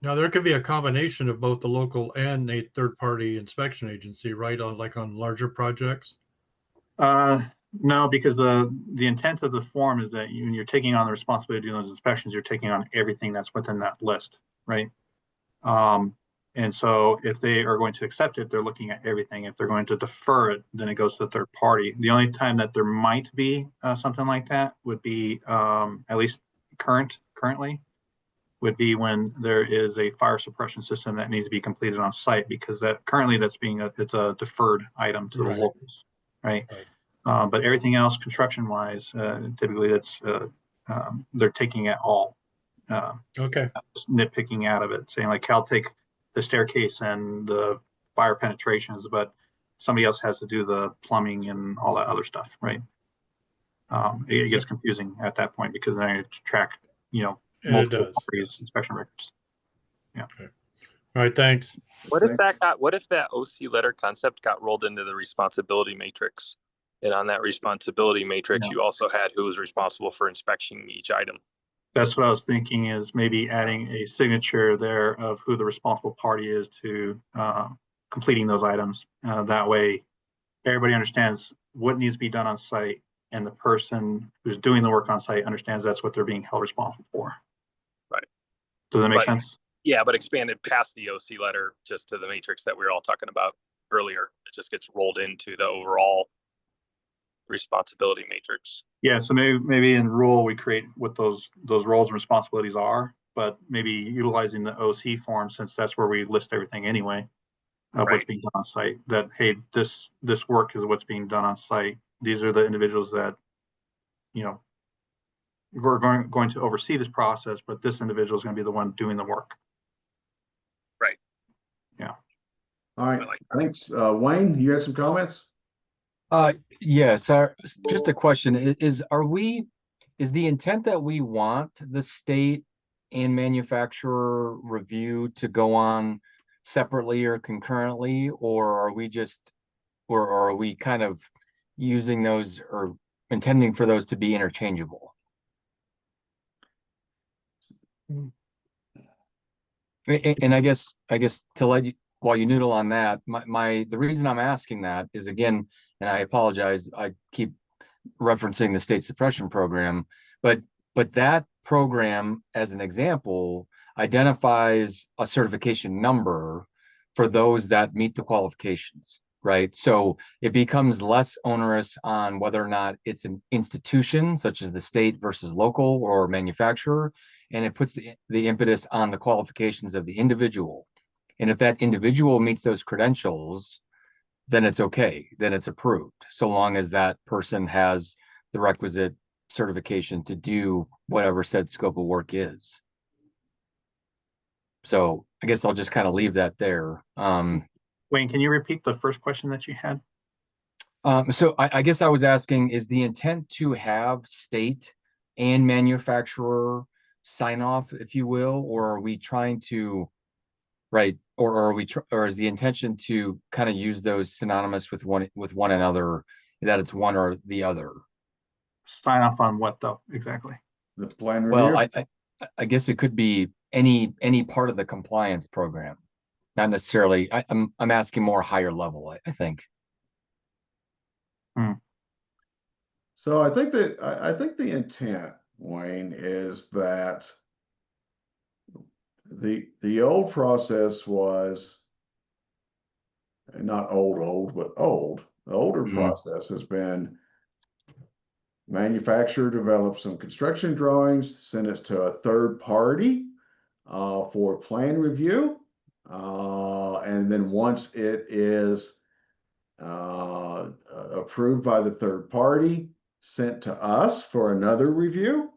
Now there could be a combination of both the local and a third-party inspection agency, right? On larger projects. No, because the intent of the form is that when you're taking on the responsibility of doing those inspections, you're taking on everything that's within that list, right? And so if they are going to accept it, they're looking at everything. If they're going to defer it, then it goes to the third party. The only time that there might be something like that would be, at least currently, would be when there is a fire suppression system that needs to be completed on site, because that currently it's a deferred item to the locals, right? But everything else, construction-wise, typically they're taking it all. Nitpicking out of it, saying like, I'll take the staircase and the fire penetrations, but somebody else has to do the plumbing and all that other stuff, right? It gets confusing at that point because then you have to track, And it multiple does. parties' inspection records. Yeah. All right, thanks. What if that OC letter concept got rolled into the responsibility matrix? And on that responsibility matrix, Yeah. you also had who was responsible for inspection each item. That's what I was thinking, is maybe adding a signature there of who the responsible party is to completing those items. That way, everybody understands what needs to be done on site, and the person who's doing the work on site understands that's what they're being held responsible for. Right. Does that make But- sense? Yeah, but expanded past the OC letter just to the matrix that we were all talking about earlier. It just gets rolled into the overall responsibility matrix. Yeah, so maybe in rule we create what those roles and responsibilities are, but maybe utilizing the OC form, since that's where we list everything anyway, of what's Right. being done on site. That, hey, this work is what's being done on site. These are the individuals that, we're going to oversee this process, but this individual is going to be the one doing the work. Right. Yeah. All right, thanks. Wayne, you had some comments? Yes, just a question is the intent that we want the state and manufacturer review to go on separately or concurrently, or are we kind of using those or intending for those to be interchangeable? And I guess to let you, while you noodle on that, the reason I'm asking that is, again, and I apologize, I keep referencing the state suppression program, but that program, as an example, identifies a certification number for those that meet the qualifications, right? So it becomes less onerous on whether or not it's an institution such as the state versus local or manufacturer, and it puts the impetus on the qualifications of the individual. And if that individual meets those credentials, then it's okay, then it's approved, so long as that person has the requisite certification to do whatever said scope of work is. So I guess I'll just kind of leave that there. Wayne, can you repeat the first question that you had? So I guess I was asking, is the intent to have state and manufacturer sign off, if you will, or are we trying to, right? Or is the intention to kind of use those synonymous with one another, that it's one or the other? Sign off on what though, exactly? The plan review? Well, I guess it could be any part of the compliance program, not necessarily. I'm asking more higher level, I think. So I think the intent, Wayne, is that the old process was not old, but old. The older process has been manufacturer develops some construction drawings, send it to a third party for plan review. And then once it is approved by the third party, sent to us for another review.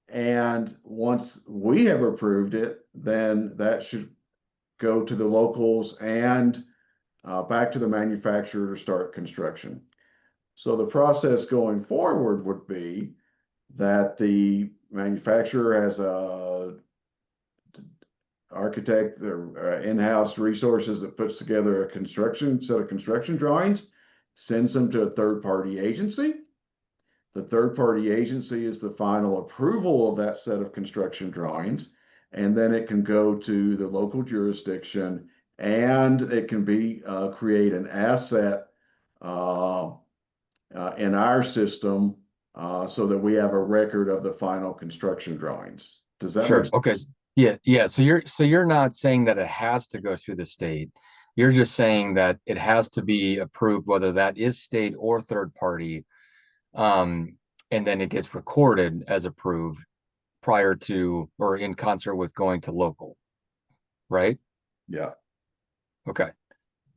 And once we have approved it, then that should go to the locals and back to the manufacturer to start construction. So the process going forward would be that the manufacturer has a architect, their in-house resources that puts together a set of construction drawings, sends them to a third-party agency. The third-party agency is the final approval of that set of construction drawings, and then it can go to the local jurisdiction, and it can be create an asset in our system so that we have a record of the final construction drawings. Does that Sure. make sense? Okay. Yeah. So you're not saying that it has to go through the state. You're just saying that it has to be approved, whether that is state or third party. And then it gets recorded as approved prior to or in concert with going to local. Right? Yeah. Okay.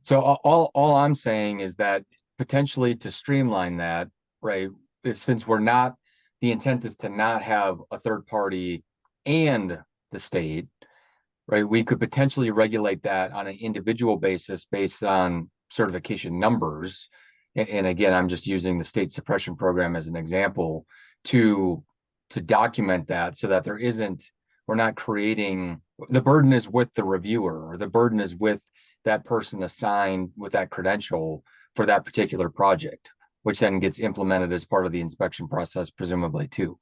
So all I'm saying is that potentially to streamline that, right? Since the intent is to not have a third party and the state, right? We could potentially regulate that on an individual basis based on certification numbers. And again, I'm just using the state suppression program as an example to document that so that we're not creating, the burden is with the reviewer, or the burden is with that person assigned with that credential for that particular project, which then gets implemented as part of the inspection process, presumably too.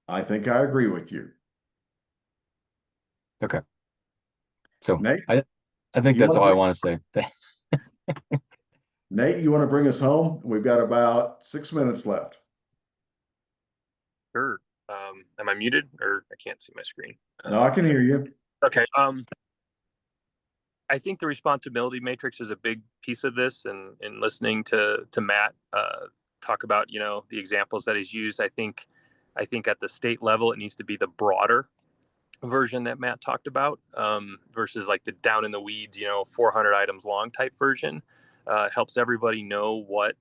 I think I agree with you. Okay. So Nate, I think you that's wanna all I bring- want to say. Nate, you want to bring us home? We've got about 6 minutes left. Sure. Am I muted or I can't see my screen? No, I can hear you. Okay. I think the responsibility matrix is a big piece of this, and in listening to Matt talk about, you know, the examples that he's used, I think at the state level it needs to be the broader version that Matt talked about versus like the down in the weeds, you know, 400 items long type version. Helps everybody know what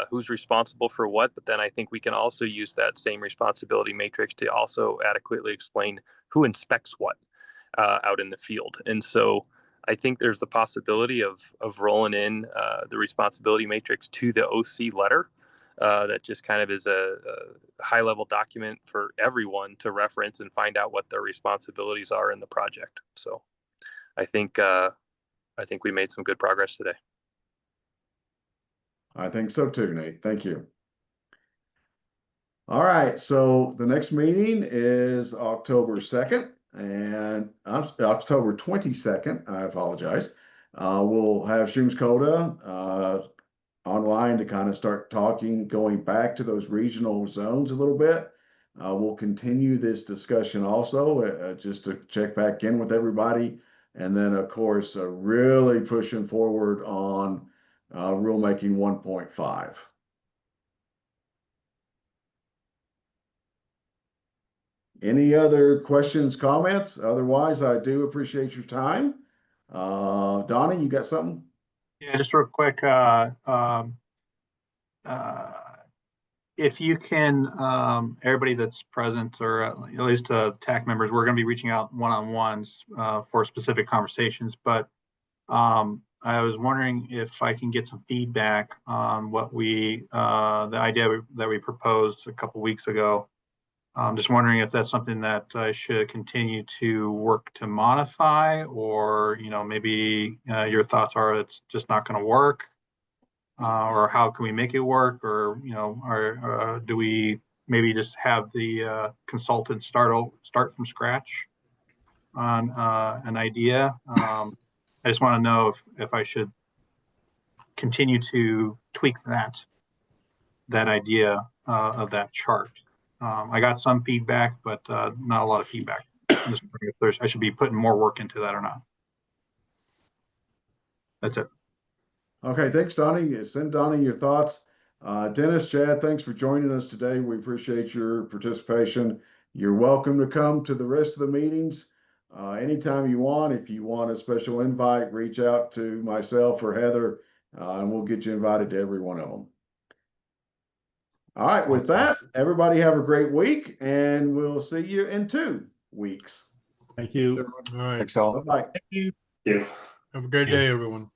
who's responsible for what, but then I think we can also use that same responsibility matrix to also adequately explain who inspects what out in the field. And so I think there's the possibility of rolling in the responsibility matrix to the OC letter. That just kind of is a high level document for everyone to reference and find out what their responsibilities are in the project. So I think we made some good progress today. I think so too, Nate. Thank you. All right, so the next meeting is October 2nd and October 22nd. I apologize. We'll have Shooms Coda online to kind of start going back to those regional zones a little bit. We'll continue this discussion also just to check back in with everybody. And then, of course, really pushing forward on rulemaking 1.5. Any other questions, comments? Otherwise, I do appreciate your time. Donnie, you got something? Yeah, just real quick. If you can, everybody that's present, or at least TAC members, we're going to be reaching out one-on-ones for specific conversations. But I was wondering if I can get some feedback on what the idea that we proposed a couple weeks ago. I'm just wondering if that's something that I should continue to work to modify, or, you know, maybe your thoughts are it's just not going to work, or how can we make it work, or, you know, or do we maybe just have the consultant start from scratch on an idea? I just want to know if I should continue to tweak that idea of that chart. I got some feedback, but not a lot of feedback. I'm just wondering if I should be putting more work into that or not. That's it. Okay, thanks, Donnie. Send Donnie your thoughts. Dennis, Chad, thanks for joining us today. We appreciate your participation. You're welcome to come to the rest of the meetings anytime you want. If you want a special invite, reach out to myself or Heather, and we'll get you invited to every one of them. All right, with that, everybody have a great week, and we'll see you in 2 weeks. Thank you. All right. Thanks all. Bye-bye. Thank you. Yeah. Have a great day, everyone.